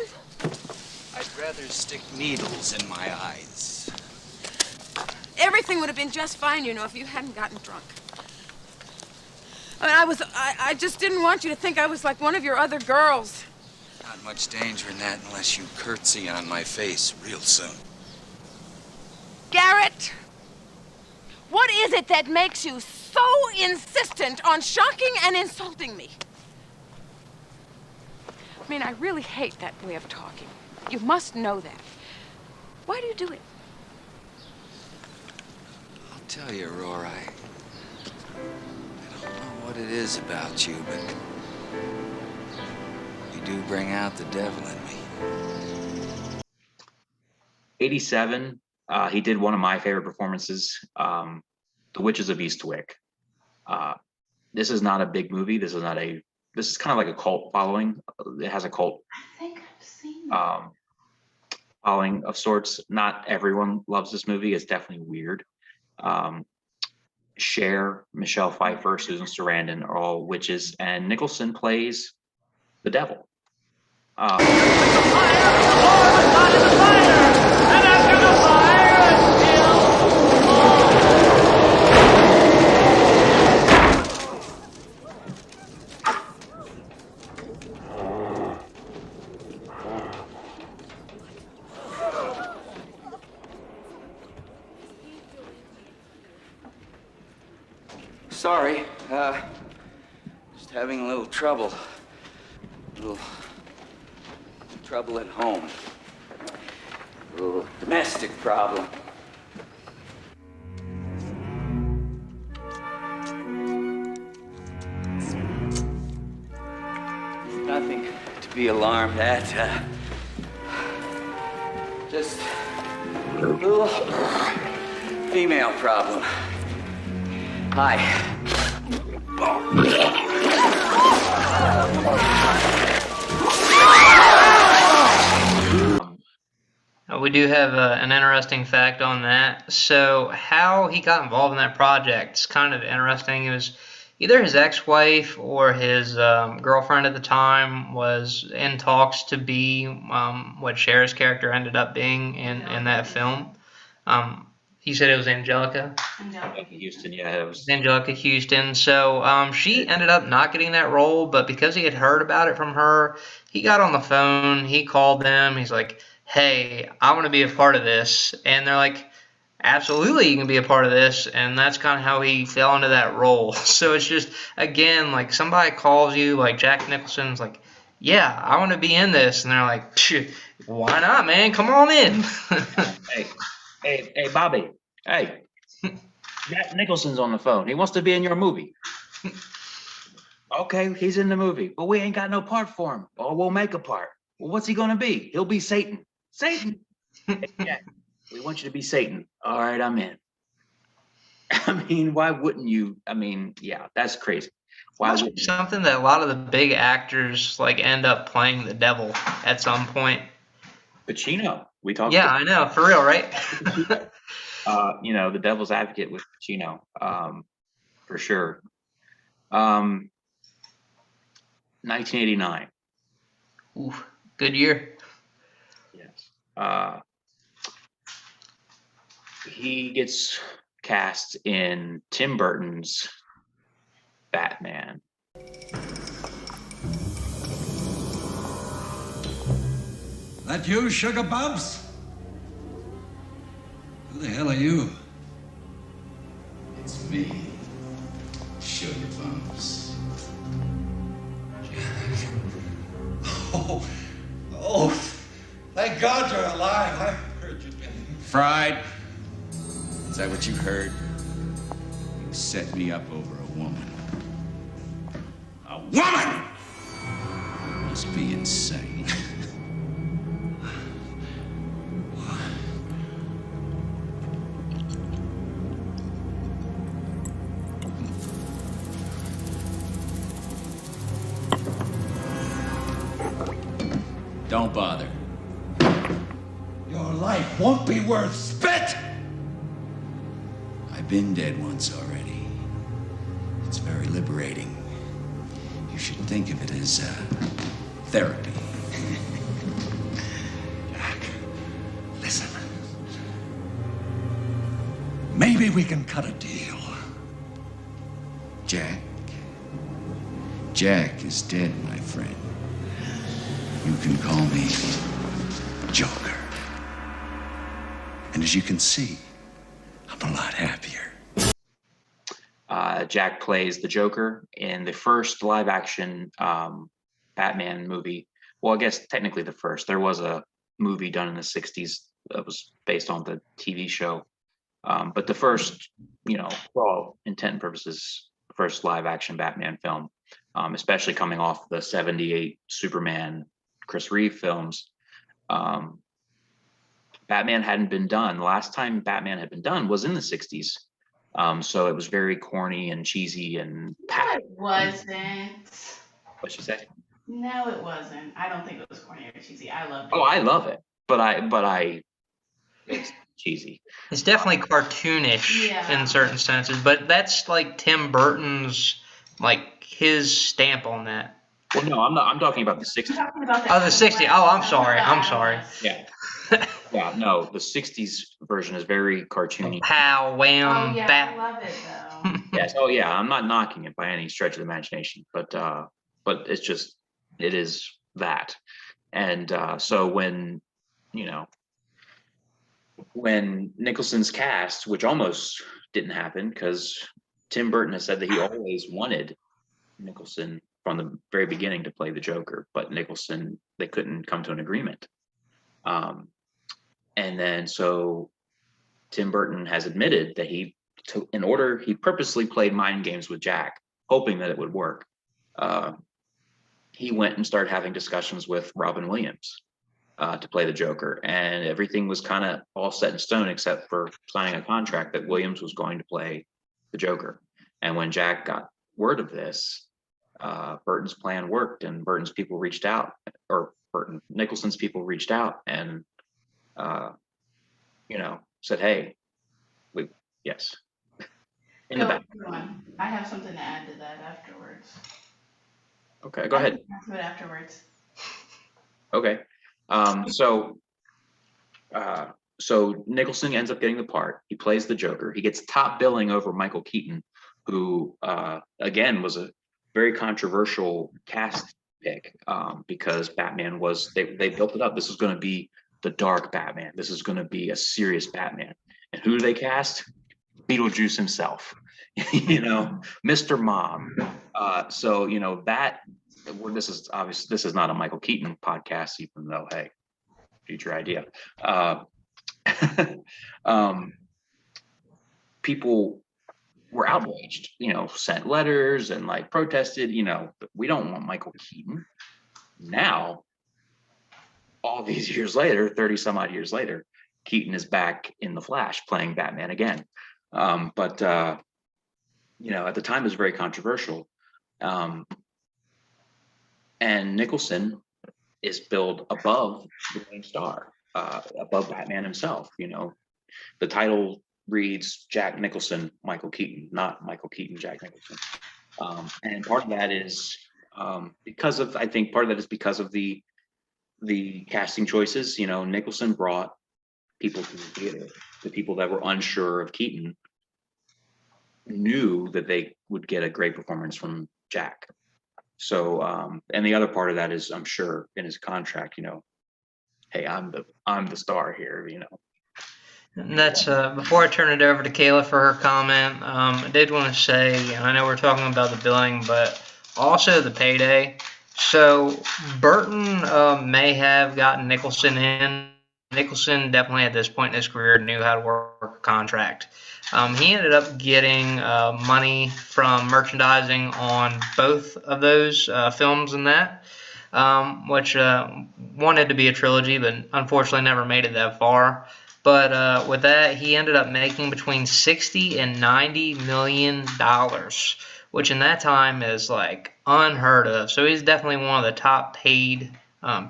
Speaker 12: I'd rather stick needles in my eyes.
Speaker 13: Everything would have been just fine, you know, if you hadn't gotten drunk. I mean, I just didn't want you to think I was like one of your other girls.
Speaker 12: Not much danger in that unless you curtsy on my face real soon.
Speaker 13: Garrett, what is it that makes you so insistent on shocking and insulting me? I mean, I really hate that way of talking. You must know that. Why do you do it?
Speaker 12: I'll tell you, Aurora, I don't know what it is about you, but you do bring out the devil in me.
Speaker 1: 87, he did one of my favorite performances, The Witches of Eastwick. This is not a big movie. This is kind of like a cult following. It has a cult.
Speaker 10: I think I've seen it.
Speaker 1: following of sorts. Not everyone loves this movie. It's definitely weird. Cher, Michelle Pfeiffer, Susan Sarandon are all witches, and Nicholson plays the devil.
Speaker 12: Sorry, just having a little trouble. A little trouble at home. A little domestic problem. Nothing to be alarmed at. Just a little female problem. Hi.
Speaker 2: We do have an interesting fact on that. So how he got involved in that project is kind of interesting. It was either his ex-wife or his girlfriend at the time was in talks to be what Cher's character ended up being in that film. He said it was Angelica.
Speaker 10: Angelica
Speaker 1: Houston, yeah, it was
Speaker 2: Angelica Houston. So she ended up not getting that role, but because he had heard about it from her, he got on the phone, he called them, he's like, hey, I want to be a part of this. And they're like, absolutely, you can be a part of this. And that's kind of how he fell into that role. So it's just, again, like somebody calls you, like Jack Nicholson's like, yeah, I want to be in this. And they're like, why not, man? Come on in.
Speaker 1: Hey, Bobby. Hey, Jack Nicholson's on the phone. He wants to be in your movie. Okay, he's in the movie, but we ain't got no part for him. Or we'll make a part. Well, what's he gonna be? He'll be Satan. Satan. Hey, Jack, we want you to be Satan. All right, I'm in. I mean, why wouldn't you? I mean, yeah, that's crazy. Why
Speaker 2: Must be something that a lot of the big actors like end up playing the devil at some point.
Speaker 1: Pacino? We talked.
Speaker 2: Yeah, I know, for real, right?
Speaker 1: You know, the devil's advocate with Pacino, for sure. 1989.
Speaker 2: Ooh, good year.
Speaker 1: Yes. He gets cast in Tim Burton's Batman.
Speaker 5: That you, Sugar Bumps? Who the hell are you?
Speaker 14: It's me, Sugar Bumps.
Speaker 5: Oh, thank God you're alive. I heard you'd been
Speaker 14: Fried? Is that what you heard? You set me up over a woman. A woman! Must be insane. Don't bother.
Speaker 5: Your life won't be worth spit!
Speaker 14: I've been dead once already. It's very liberating. You should think of it as therapy.
Speaker 5: Jack, listen. Maybe we can cut a deal.
Speaker 14: Jack? Jack is dead, my friend. You can call me Joker. And as you can see, I'm a lot happier.
Speaker 1: Jack plays the Joker in the first live-action Batman movie. Well, I guess technically the first. There was a movie done in the 60s that was based on the TV show. But the first, you know, for all intent and purposes, first live-action Batman film, especially coming off the 78 Superman Chris Reeve films, Batman hadn't been done. The last time Batman had been done was in the 60s. So it was very corny and cheesy and
Speaker 10: No, it wasn't.
Speaker 1: What'd she say?
Speaker 10: No, it wasn't. I don't think it was corny or cheesy. I loved it.
Speaker 1: Oh, I love it. but it's cheesy.
Speaker 2: It's definitely cartoonish in certain senses, but that's like Tim Burton's, like his stamp on that.
Speaker 1: Well, no, I'm not. I'm talking about the 60s.
Speaker 2: Oh, the 60s. Oh, I'm sorry. I'm sorry.
Speaker 1: Yeah. Yeah, no, the 60s version is very cartoony.
Speaker 2: Pow, wham,
Speaker 10: I love it though.
Speaker 1: Yes. Oh, yeah. I'm not knocking it by any stretch of the imagination, but it's just it is that. And so when when Nicholson's cast, which almost didn't happen because Tim Burton has said that he always wanted Nicholson from the very beginning to play the Joker, but Nicholson, they couldn't come to an agreement. And then so Tim Burton has admitted that he purposely played mind games with Jack, hoping that it would work. He went and started having discussions with Robin Williams to play the Joker, and everything was kind of all set in stone except for signing a contract that Williams was going to play the Joker. And when Jack got word of this, Burton's plan worked, and Burton's people reached out, or Nicholson's people reached out, and said, "Hey, yes." In the back.
Speaker 10: I have something to add to that afterwards.
Speaker 1: Okay, go ahead.
Speaker 10: I'll do it afterwards.
Speaker 1: Okay. So Nicholson ends up getting the part. He plays the Joker. He gets top billing over Michael Keaton, who again was a very controversial cast pick because Batman was they built it up. This is going to be the dark Batman. This is going to be a serious Batman. And who do they cast? Beetlejuice himself. Mr. Mom. So that. This is obvious. This is not a Michael Keaton podcast, even though, hey, future idea. People were outraged, sent letters and like protested, we don't want Michael Keaton. Now, all these years later, 30 some odd years later, Keaton is back in The Flash playing Batman again. But at the time it was very controversial. And Nicholson is billed above the main star, above Batman himself. The title reads Jack Nicholson, Michael Keaton, not Michael Keaton, Jack Nicholson. And part of that is because of the casting choices. Nicholson brought people to the theater. The people that were unsure of Keaton knew that they would get a great performance from Jack. So, and the other part of that is, I'm sure in his contract, hey, I'm the star here,
Speaker 2: And that's before I turn it over to Kayla for her comment. I did want to say, I know we're talking about the billing, but also the payday. So Burton may have gotten Nicholson in. Nicholson definitely at this point in his career knew how to work a contract. He ended up getting money from merchandising on both of those films and that, which wanted to be a trilogy, but unfortunately never made it that far. But with that, he ended up making between $60 and $90 million, which in that time is like unheard of. So he's definitely one of the top paid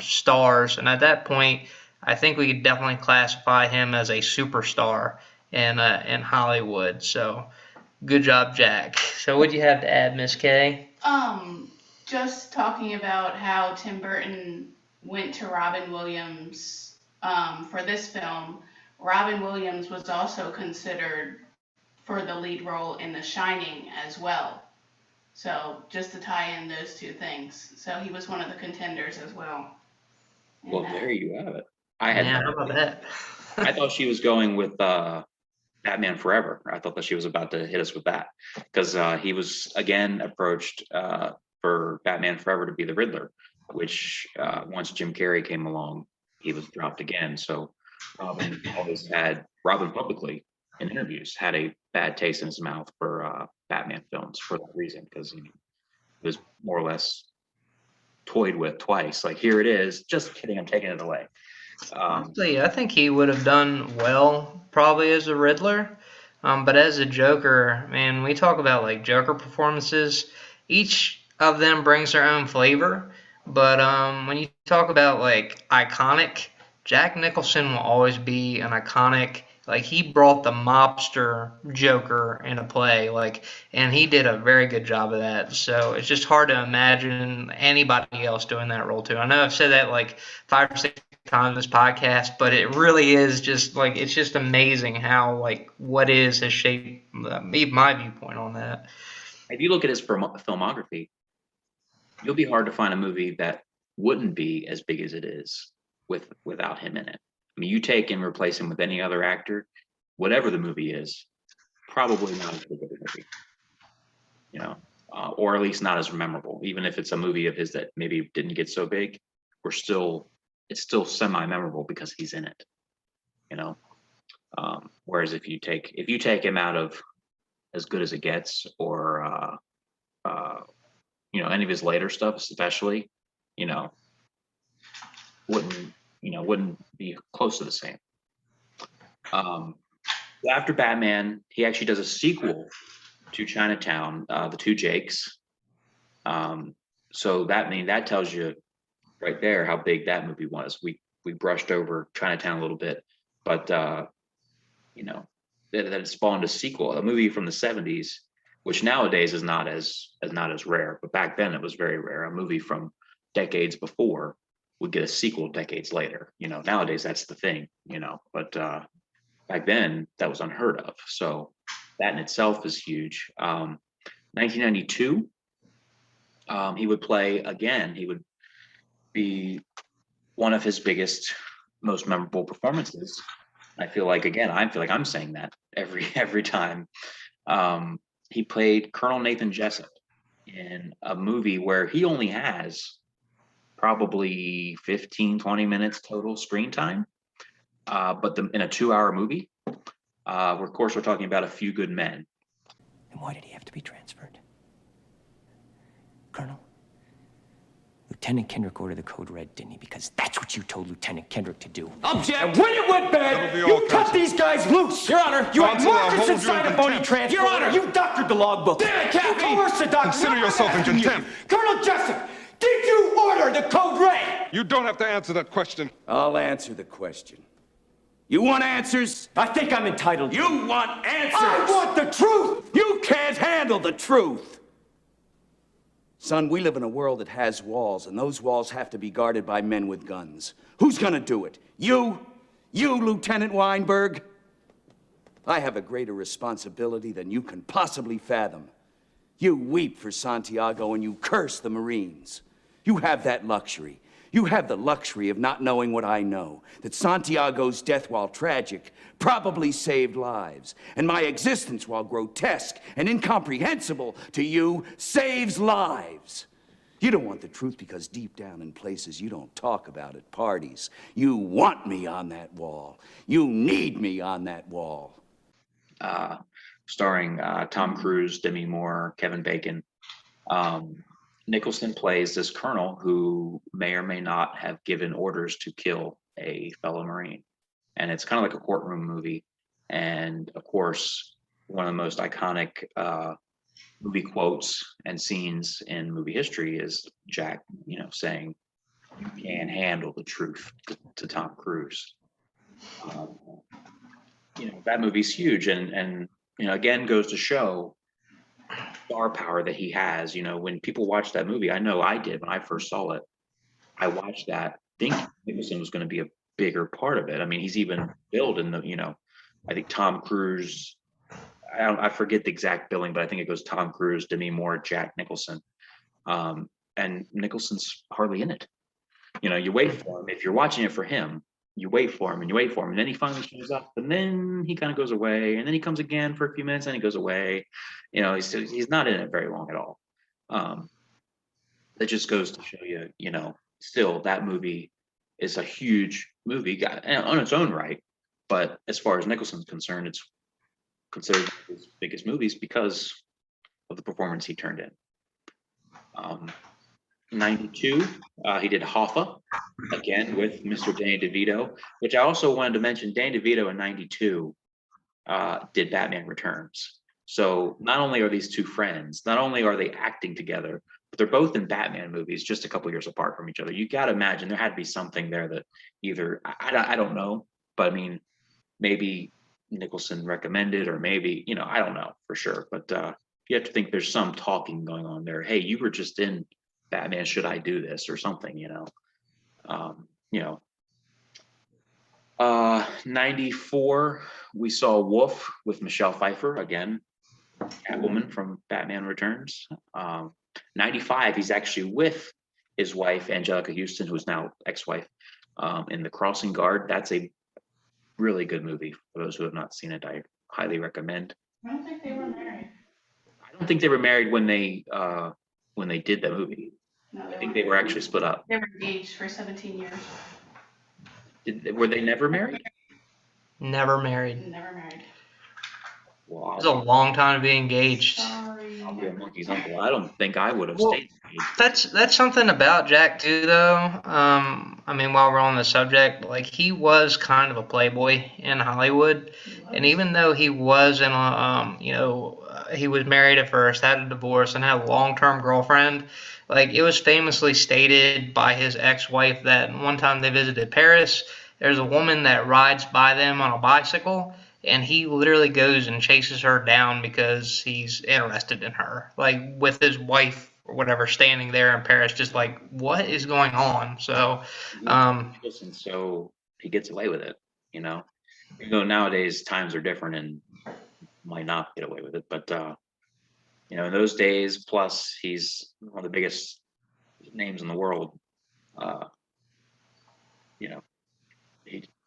Speaker 2: stars. And at that point, I think we could definitely classify him as a superstar in Hollywood. So good job, Jack. So what'd you have to add, Miss Kay?
Speaker 10: Just talking about how Tim Burton went to Robin Williams for this film. Robin Williams was also considered for the lead role in The Shining as well. So just to tie in those two things. So he was one of the contenders as well.
Speaker 1: Well, there you have it.
Speaker 2: How about that?
Speaker 1: I thought she was going with Batman Forever. I thought that she was about to hit us with that because he was again approached for Batman Forever to be the Riddler, which once Jim Carrey came along, he was dropped again. So Robin publicly in interviews had a bad taste in his mouth for Batman films for that reason, because he was more or less toyed with twice. Like, here it is, just kidding, I'm taking it away.
Speaker 2: Honestly, I think he would have done well probably as a Riddler, but as a Joker, man, we talk about like Joker performances. Each of them brings their own flavor, but when you talk about like iconic Jack Nicholson will always be an iconic. Like, he brought the mobster Joker into play, like, and he did a very good job of that. So it's just hard to imagine anybody else doing that role too. I know I've said that like 5 or 6 times in this podcast, but it really is just like, it's just amazing how like what is has shaped my viewpoint on that.
Speaker 1: If you look at his filmography, you'll be hard to find a movie that wouldn't be as big as it is without him in it. I mean, you take and replace him with any other actor, whatever the movie is, probably not as big of a movie, you know, or at least not as memorable. Even if it's a movie of his that maybe didn't get so big, it's still semi-memorable because he's in it, you know. Whereas if you take him out of As Good as It Gets, or you know, any of his later stuff, especially, you know, wouldn't be close to the same. After Batman, he actually does a sequel to Chinatown, The Two Jakes. So that tells you right there how big that movie was. We brushed over Chinatown a little bit, but you know, that it spawned a sequel, a movie from the 70s, which nowadays is not as rare, but back then it was very rare. A movie from decades before would get a sequel decades later. You know, nowadays that's the thing, you know, but back then that was unheard of. So that in itself is huge. 1992, he would play again. He would be one of his biggest, most memorable performances. I feel like I'm saying that every time. He played Colonel Nathan Jessup in a movie where he only has probably 15-20 minutes total screen time, but in a 2-hour movie. Of course, we're talking about A Few Good Men.
Speaker 15: And why did he have to be transferred? Colonel, Lieutenant Kendrick ordered the code red, didn't he? Because that's what you told Lieutenant Kendrick to do.
Speaker 4: Object! And when it went bad, you cut these guys loose! Your Honor, you had markers inside a phony transfer. Your Honor, you doctored the logbook. Damn it, Captain! You coerced the doctor.
Speaker 5: Consider yourself in contempt.
Speaker 4: Colonel Jessup, did you order the code red?
Speaker 5: You don't have to answer that question.
Speaker 4: I'll answer the question. You want answers? I think I'm entitled. You want answers? I want the truth! You can't handle the truth! Son, we live in a world that has walls, and those walls have to be guarded by men with guns. Who's gonna do it? You? You, Lieutenant Weinberg? I have a greater responsibility than you can possibly fathom. You weep for Santiago and you curse the Marines. You have that luxury. You have the luxury of not knowing what I know, that Santiago's death, while tragic, probably saved lives, and my existence, while grotesque and incomprehensible to you, saves lives. You don't want the truth because deep down in places you don't talk about at parties, you want me on that wall. You need me on that wall.
Speaker 1: Starring Tom Cruise, Demi Moore, Kevin Bacon. Nicholson plays this colonel who may or may not have given orders to kill a fellow Marine. And it's kind of like a courtroom movie. And of course, one of the most iconic movie quotes and scenes in movie history is Jack, you know, saying, "You can't handle the truth," to Tom Cruise. You know, that movie's huge. And you know, again, goes to show star power that he has. You know, when people watch that movie, I know I did when I first saw it. I watched that thinking Nicholson was going to be a bigger part of it. I mean, he's even billed in the, you know, I think Tom Cruise, I forget the exact billing, but I think it goes Tom Cruise, Demi Moore, Jack Nicholson. And Nicholson's hardly in it. You know, you wait for him. If you're watching it for him, you wait for him and you wait for him, and then he finally shows up, and then he kind of goes away, and then he comes again for a few minutes, and he goes away. You know, he's not in it very long at all. That just goes to show you, you know, still that movie is a huge movie on its own right, but as far as Nicholson's concerned, it's considered one of his biggest movies because of the performance he turned in. 92, he did Hoffa, again with Mr. Danny DeVito, which I also wanted to mention. Danny DeVito in 92 did Batman Returns. So not only are these two friends, not only are they acting together, but they're both in Batman movies, just a couple years apart from each other. You got to imagine there had to be something there that either I don't know, but I mean, maybe Nicholson recommended, or maybe, I don't know for sure, but you have to think there's some talking going on there. Hey, you were just in Batman. Should I do this or something? 94, we saw Wolf with Michelle Pfeiffer again, Catwoman from Batman Returns. 95, he's actually with his wife Angelica Houston, who's now ex-wife, in The Crossing Guard. That's a really good movie. For those who have not seen it, I highly recommend.
Speaker 10: I don't think they were married.
Speaker 1: I don't think they were married when they did that movie.
Speaker 10: No,
Speaker 1: I think they were actually split up.
Speaker 10: They were engaged for 17 years.
Speaker 1: Were they never married?
Speaker 2: Never married.
Speaker 10: Never married.
Speaker 1: Well,
Speaker 2: It was a long time to be engaged.
Speaker 10: Sorry.
Speaker 1: I'll be a monkey's uncle. I don't think I would have stayed engaged.
Speaker 2: That's something about Jack too, though. I mean, while we're on the subject, like he was kind of a playboy in Hollywood, and even though he was in a, he was married at first, had a divorce, and had a long-term girlfriend. Like it was famously stated by his ex-wife that one time they visited Paris, there's a woman that rides by them on a bicycle, and he literally goes and chases her down because he's interested in her, like with his wife or whatever standing there in Paris, just like, what is going on? So,
Speaker 1: Listen, so he gets away with it, Even though nowadays times are different and might not get away with it, but in those days, plus he's one of the biggest names in the world.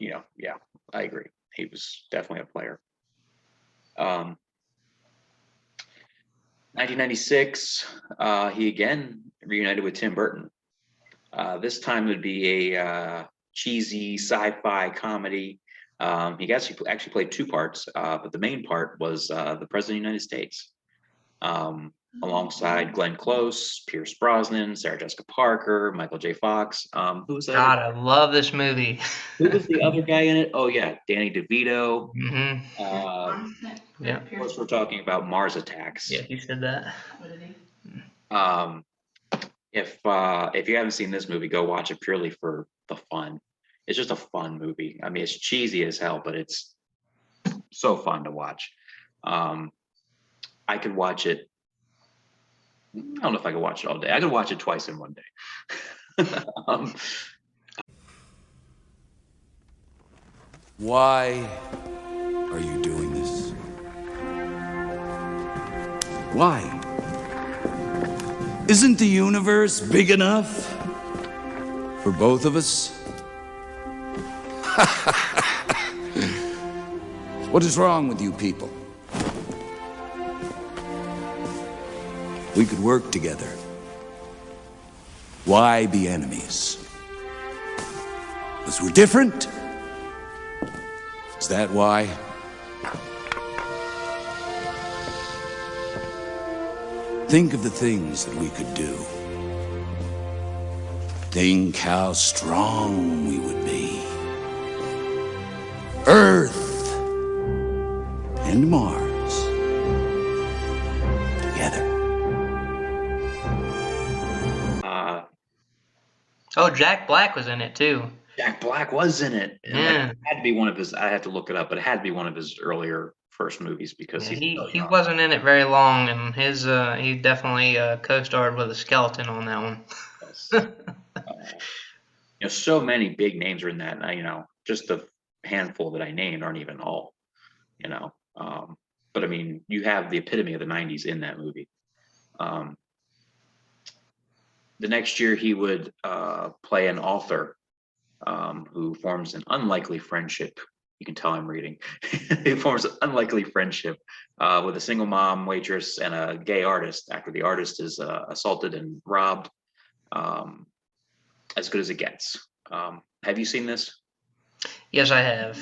Speaker 1: Yeah, I agree. He was definitely a player. 1996, he again reunited with Tim Burton. This time it would be a cheesy sci-fi comedy. He actually played two parts, but the main part was the President of the United States, alongside Glenn Close, Pierce Brosnan, Sarah Jessica Parker, Michael J. Fox. Who was that?
Speaker 2: God, I love this movie.
Speaker 1: Who was the other guy in it? Oh yeah, Danny DeVito.
Speaker 2: Yeah.
Speaker 1: Of course, we're talking about Mars Attacks.
Speaker 2: Yeah, he said that.
Speaker 10: What did he?
Speaker 1: If you haven't seen this movie, go watch it purely for the fun. It's just a fun movie. I mean, it's cheesy as hell, but it's so fun to watch. I could watch it. I don't know if I could watch it all day. I could watch it twice in one day.
Speaker 14: Why are you doing this? Why? Isn't the universe big enough for both of us? What is wrong with you people? We could work together. Why be enemies? Because we're different? Is that why? Think of the things that we could do. Think how strong we would be. Earth and Mars together.
Speaker 2: Oh, Jack Black was in it too.
Speaker 1: Jack Black was in it.
Speaker 2: Yeah.
Speaker 1: It had to be one of his. I had to look it up, but it had to be one of his earlier first movies because
Speaker 2: he wasn't in it very long, and he definitely co-starred with a skeleton on that one.
Speaker 1: Yes. So many big names are in that. Just the handful that I named aren't even all. But I mean, you have the epitome of the '90s in that movie. The next year, he would play an author who forms an unlikely friendship. You can tell I'm reading. He forms an unlikely friendship with a single mom waitress and a gay artist after the artist is assaulted and robbed. As good as it gets. Have you seen this?
Speaker 2: Yes, I have.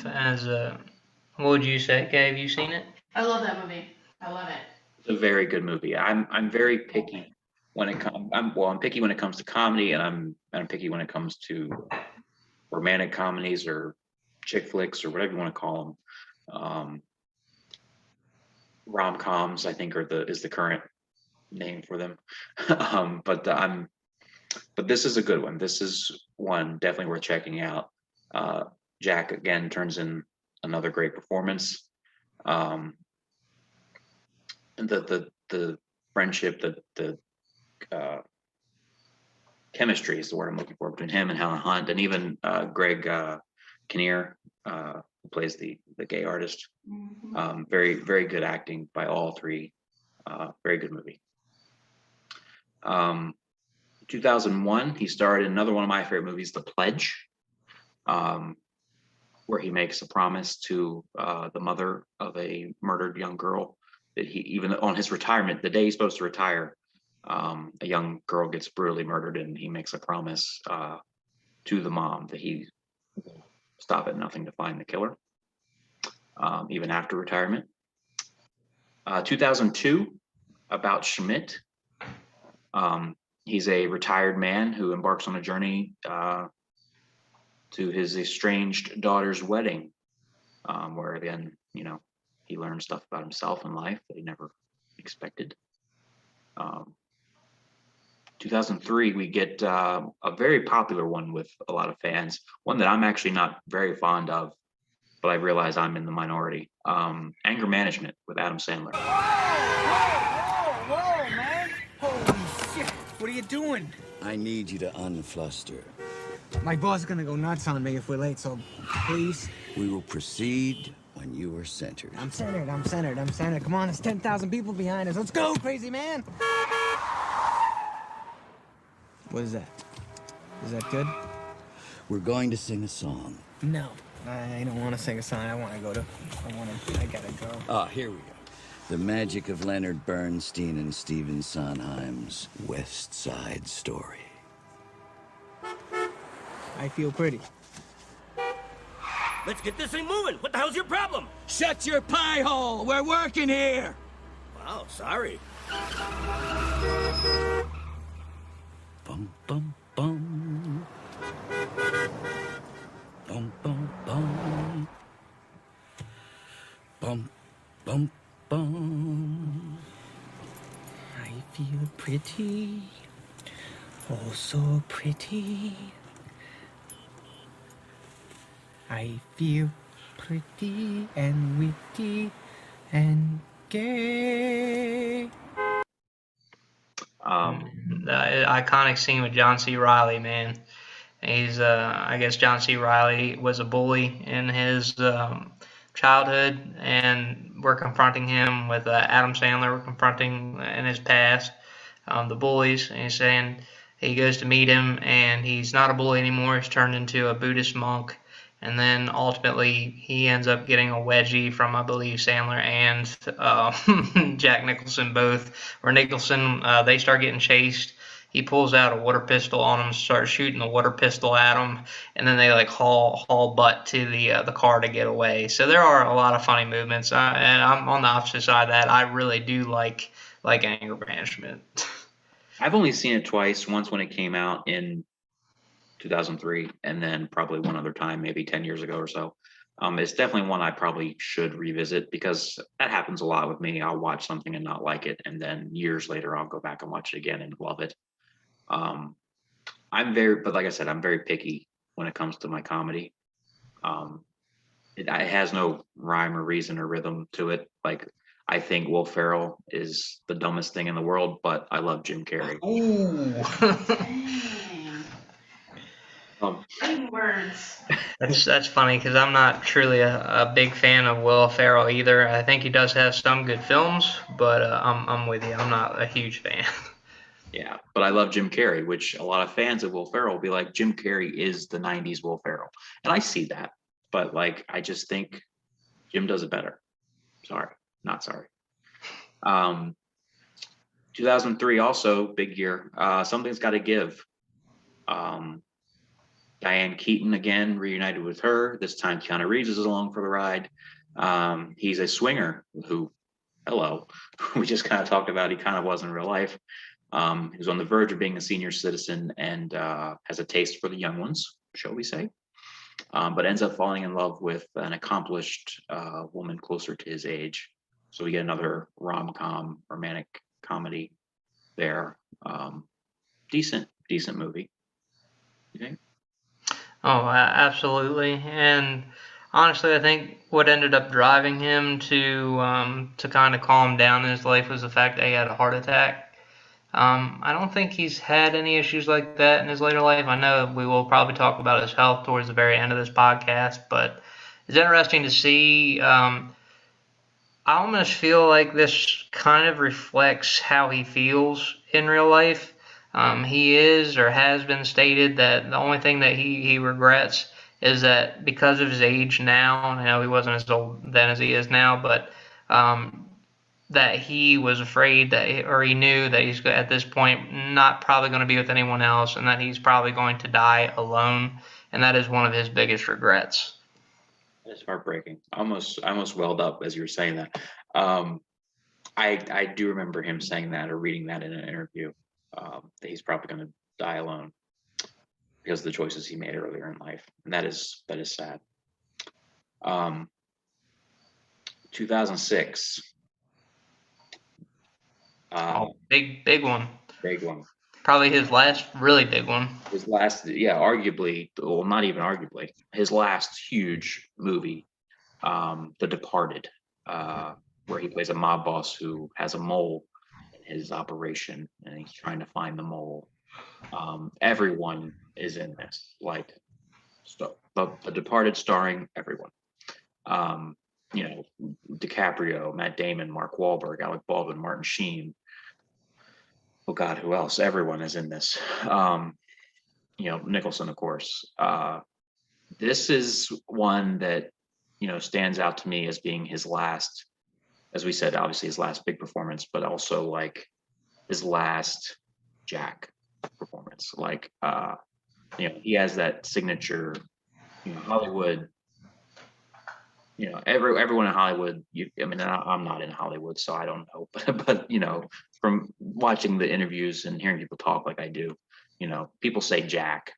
Speaker 2: What would you say, Kay? Have you seen it?
Speaker 10: I love that movie. I love it.
Speaker 1: It's a very good movie. I'm very picky when it comes. I'm picky when it comes to comedy, and I'm picky when it comes to romantic comedies or chick flicks or whatever you want to call them. Rom-coms, I think, is the current name for them. But this is a good one. This is one definitely worth checking out. Jack again turns in another great performance. And the friendship, the chemistry is the word I'm looking for between him and Helen Hunt, and even Greg Kinnear, who plays the gay artist. Very very good acting by all three. Very good movie. 2001, he starred in another one of my favorite movies, The Pledge, where he makes a promise to the mother of a murdered young girl that he, even on his retirement, the day he's supposed to retire, a young girl gets brutally murdered, and he makes a promise to the mom that he will stop at nothing to find the killer, even after retirement. 2002, About Schmidt. He's a retired man who embarks on a journey to his estranged daughter's wedding, where again, he learns stuff about himself and life that he never expected. 2003, we get a very popular one with a lot of fans, one that I'm actually not very fond of, but I realize I'm in the minority. Anger Management with Adam Sandler.
Speaker 4: Whoa, man! Holy shit! What are you doing?
Speaker 16: I need you to unfluster.
Speaker 4: My boss is gonna go nuts on me if we're late, so please.
Speaker 16: We will proceed when you are centered.
Speaker 4: I'm centered. Come on, there's 10,000 people behind us. Let's go, crazy man! What is that? Is that good?
Speaker 16: We're going to sing a song.
Speaker 4: No, I don't want to sing a song. I gotta go.
Speaker 16: Ah, here we go. The magic of Leonard Bernstein and Stephen Sondheim's West Side Story.
Speaker 4: I feel pretty.
Speaker 17: Let's get this thing moving. What the hell's your problem?
Speaker 4: Shut your pie hole! We're working here!
Speaker 17: Wow, sorry.
Speaker 16: Bum, bum, bum. Bum, bum, bum. Bum, bum, bum.
Speaker 4: I feel pretty. Oh, so pretty. I feel pretty and witty and gay.
Speaker 2: The iconic scene with John C. Reilly, man. He's, I guess John C. Reilly was a bully in his childhood, and we're confronting him with Adam Sandler. We're confronting in his past the bullies, and he's saying he goes to meet him, and he's not a bully anymore. He's turned into a Buddhist monk. And then ultimately he ends up getting a wedgie from, I believe, Sandler and Jack Nicholson both. Where Nicholson, they start getting chased. He pulls out a water pistol on him, starts shooting the water pistol at him, and then they like haul butt to the car to get away. So there are a lot of funny movements, and I'm on the opposite side of that. I really do like Anger Management.
Speaker 1: I've only seen it twice. Once when it came out in 2003, and then probably one other time, maybe 10 years ago or so. It's definitely one I probably should revisit, because that happens a lot with me. I'll watch something and not like it, and then years later I'll go back and watch it again and love it. But like I said, I'm very picky when it comes to my comedy. It has no rhyme or reason or rhythm to it. Like, I think Will Ferrell is the dumbest thing in the world, but I love Jim Carrey.
Speaker 10: Big words.
Speaker 2: That's funny, because I'm not truly a big fan of Will Ferrell either. I think he does have some good films, but I'm with you. I'm not a huge fan.
Speaker 1: Yeah, but I love Jim Carrey, which a lot of fans of Will Ferrell will be like, Jim Carrey is the 90s Will Ferrell. And I see that, but like, I just think Jim does it better. Sorry, not sorry. 2003 also, big year. Something's Got to Give. Diane Keaton again reunited with her. This time Keanu Reeves is along for the ride. He's a swinger who, hello, we just kind of talked about. He kind of was in real life. He was on the verge of being a senior citizen and has a taste for the young ones, shall we say, but ends up falling in love with an accomplished woman closer to his age. So we get another rom-com romantic comedy there. Decent movie. You think?
Speaker 2: Oh, absolutely. And honestly, I think what ended up driving him to kind of calm down in his life was the fact that he had a heart attack. I don't think he's had any issues like that in his later life. I know we will probably talk about his health towards the very end of this podcast, but it's interesting to see. I almost feel like this kind of reflects how he feels in real life. He is or has been stated that the only thing that he regrets is that because of his age now, and I know he wasn't as old then as he is now, but that he was afraid that, or he knew that he's at this point not probably going to be with anyone else, and that he's probably going to die alone, and that is one of his biggest regrets.
Speaker 1: It's heartbreaking. I almost welled up as you were saying that. I do remember him saying that or reading that in an interview, that he's probably going to die alone because of the choices he made earlier in life, and that is sad. 2006.
Speaker 2: Big one.
Speaker 1: Big one.
Speaker 2: Probably his last really big one.
Speaker 1: His last, arguably, well, not even arguably, his last huge movie, The Departed, where he plays a mob boss who has a mole in his operation, and he's trying to find the mole. Everyone is in this, like, The Departed starring everyone. DiCaprio, Matt Damon, Mark Wahlberg, Alec Baldwin, Martin Sheen. Oh God, who else? Everyone is in this. Nicholson, of course. This is one that, stands out to me as being his last, as we said, obviously his last big performance, but also like his last Jack performance. Like, he has that signature, Hollywood. Everyone in Hollywood. I'm not in Hollywood, so I don't know. But from watching the interviews and hearing people talk like I do, people say Jack.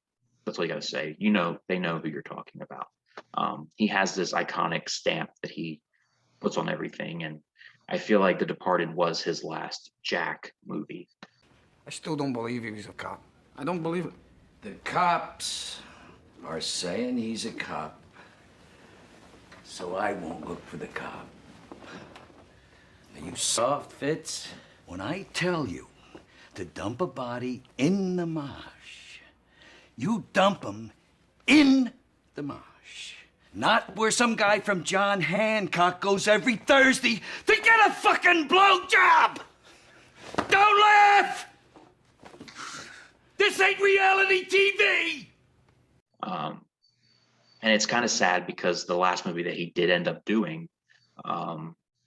Speaker 1: That's what you got to say. They know who you're talking about. He has this iconic stamp that he puts on everything, and I feel like The Departed was his last Jack movie.
Speaker 18: I still don't believe he was a cop. I don't believe it.
Speaker 16: The cops are saying he's a cop, so I won't look for the cop. Are you soft, Fitz? When I tell you to dump a body in the marsh, you dump him in the marsh. Not where some guy from John Hancock goes every Thursday to get a fucking blowjob! Don't laugh! This ain't reality TV!
Speaker 1: And it's kind of sad because the last movie that he did end up doing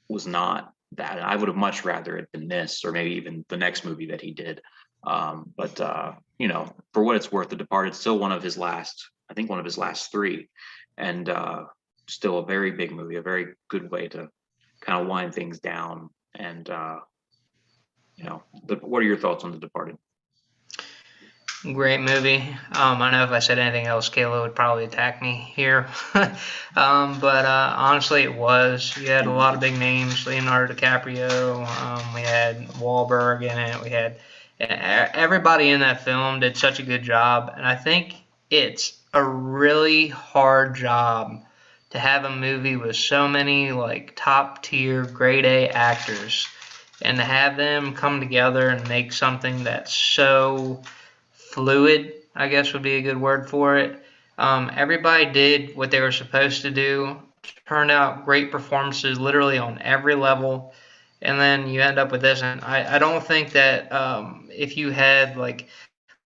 Speaker 1: was not that. I would have much rather it been this, or maybe even the next movie that he did. But for what it's worth, The Departed still one of his last three, and still a very big movie, a very good way to kind of wind things down. And what are your thoughts on The Departed?
Speaker 2: Great movie. I know if I said anything else, Kayla would probably attack me here. But honestly, it was. You had a lot of big names, Leonardo DiCaprio. We had Wahlberg in it. We had everybody in that film did such a good job. And I think it's a really hard job to have a movie with so many like top tier, grade A actors, and to have them come together and make something that's so fluid, I guess would be a good word for it. Everybody did what they were supposed to do. Turned out great performances literally on every level. And then you end up with this. And I don't think that if you had like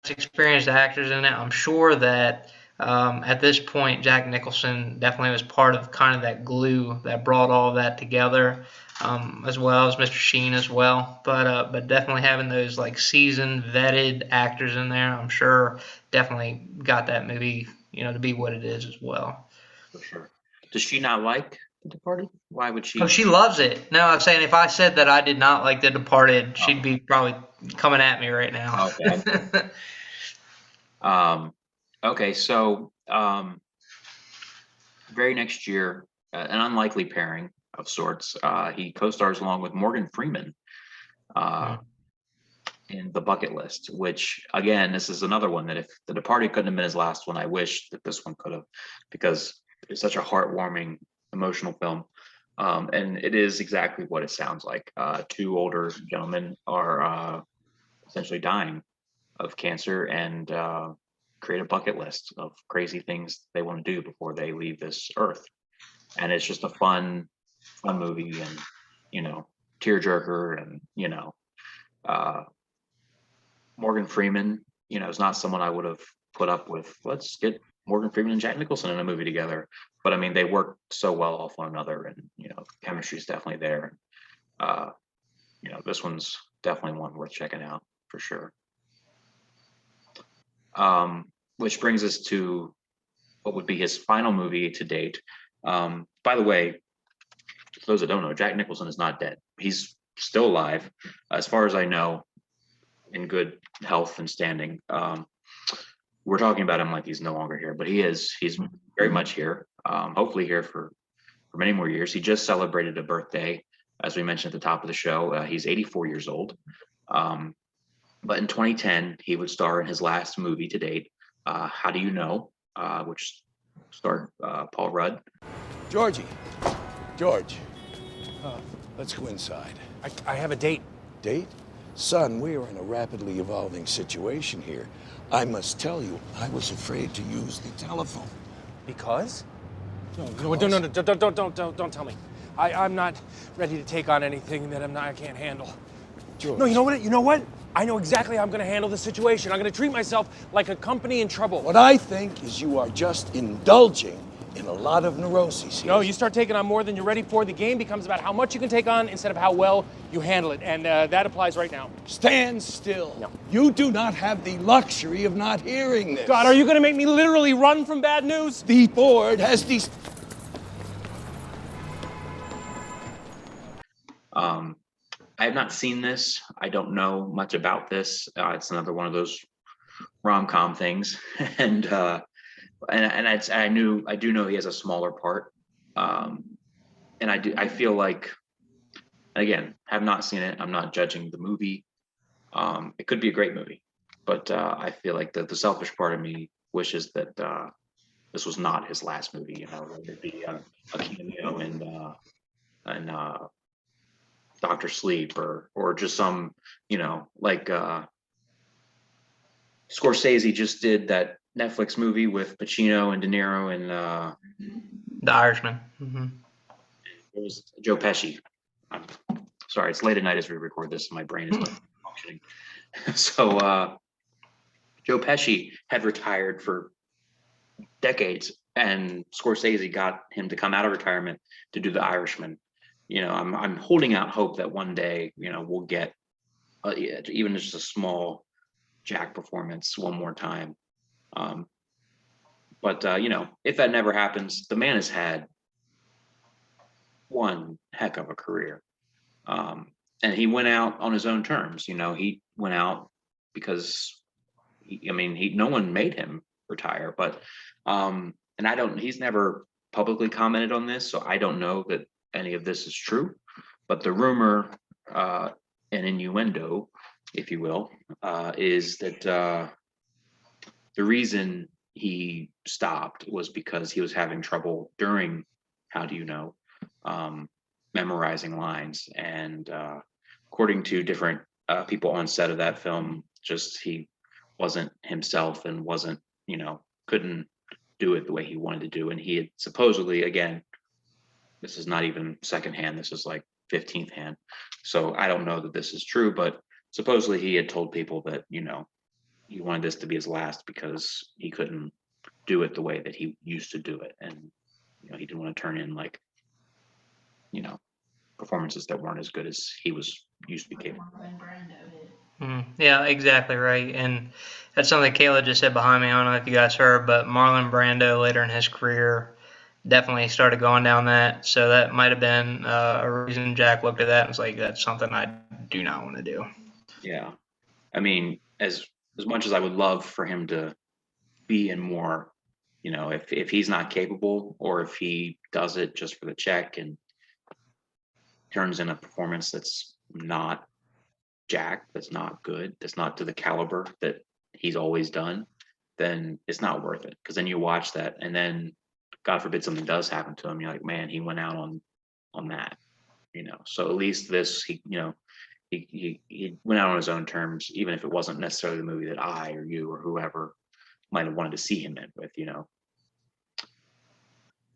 Speaker 2: experienced actors in it, I'm sure that at this point Jack Nicholson definitely was part of kind of that glue that brought all of that together. As well as Mr. Sheen as well, but definitely having those like seasoned, vetted actors in there, I'm sure definitely got that movie, to be what it is as well.
Speaker 1: For sure. Does she not like The Departed? Why would she?
Speaker 2: Oh, she loves it. No, I'm saying if I said that I did not like The Departed, she'd be probably coming at me right now.
Speaker 1: Okay. Okay. So, very next year, an unlikely pairing of sorts. He co-stars along with Morgan Freeman in The Bucket List, which again, this is another one that if The Departed couldn't have been his last one, I wish that this one could have, because it's such a heartwarming, emotional film. And it is exactly what it sounds like. Two older gentlemen are essentially dying of cancer and create a bucket list of crazy things they want to do before they leave this earth. And it's just a fun movie, and tearjerker, and uh, Morgan Freeman, is not someone I would have put up with. Let's get Morgan Freeman and Jack Nicholson in a movie together. But I mean, they work so well off one another, and chemistry is definitely there. Uh, this one's definitely one worth checking out for sure. Which brings us to what would be his final movie to date. By the way, for those that don't know, Jack Nicholson is not dead. He's still alive, as far as I know, in good health and standing. We're talking about him like he's no longer here, but he is. He's very much here. Hopefully here for many more years. He just celebrated a birthday, as we mentioned at the top of the show. He's 84 years old. But in 2010, he would star in his last movie to date, How Do You Know, which starred Paul Rudd.
Speaker 5: George, let's go inside.
Speaker 17: I have a date.
Speaker 5: Date? Son, we are in a rapidly evolving situation here. I must tell you, I was afraid to use the telephone.
Speaker 17: Because? No, don't tell me. I'm not ready to take on anything that I can't handle.
Speaker 5: George.
Speaker 17: No, you know what? I know exactly how I'm going to handle the situation. I'm going to treat myself like a company in trouble.
Speaker 5: What I think is you are just indulging in a lot of neuroses here.
Speaker 17: No, you start taking on more than you're ready for. The game becomes about how much you can take on instead of how well you handle it. And that applies right now.
Speaker 5: Stand still.
Speaker 17: No.
Speaker 5: You do not have the luxury of not hearing this.
Speaker 17: God, are you going to make me literally run from bad news?
Speaker 5: The board has these...
Speaker 1: I have not seen this. I don't know much about this. It's another one of those rom-com things, and I do know he has a smaller part, and I feel like, again, have not seen it. I'm not judging the movie. It could be a great movie, but I feel like the selfish part of me wishes that this was not his last movie. Whether it be a cameo and Doctor Sleep, or just some, like Scorsese just did that Netflix movie with Pacino and De Niro and
Speaker 2: The Irishman. Mm-hmm.
Speaker 1: It was Joe Pesci. I'm sorry, it's late at night as we record this, and my brain is not functioning. So Joe Pesci had retired for decades, and Scorsese got him to come out of retirement to do The Irishman. I'm holding out hope that one day, we'll get even just a small Jack performance one more time. But if that never happens, the man has had one heck of a career. And he went out on his own terms. He went out because no one made him retire, but he's never publicly commented on this, so I don't know that any of this is true, but the rumor and innuendo, if you will, is that the reason he stopped was because he was having trouble during How Do You Know, memorizing lines, and according to different people on set of that film, just he wasn't himself and wasn't, couldn't do it the way he wanted to do, and he had supposedly, again, this is not even secondhand, this is like 15th hand, so I don't know that this is true, but supposedly he had told people that he wanted this to be his last because he couldn't do it the way that he used to do it, and he didn't want to turn in like performances that weren't as good as he was used to be capable of.
Speaker 2: Yeah, exactly right. And that's something Kayla just said behind me. I don't know if you guys heard, but Marlon Brando later in his career definitely started going down that. So that might have been a reason Jack looked at that and was like, that's something I do not want to do.
Speaker 1: Yeah. I mean, as much as I would love for him to be in more, if he's not capable, or if he does it just for the check and turns in a performance that's not Jack that's not good, that's not to the caliber that he's always done, then it's not worth it. Because then you watch that, and then God forbid something does happen to him, you're like, man, he went out on that, you know. So at least this, he went out on his own terms, even if it wasn't necessarily the movie that I or you or whoever might have wanted to see him in with, you know.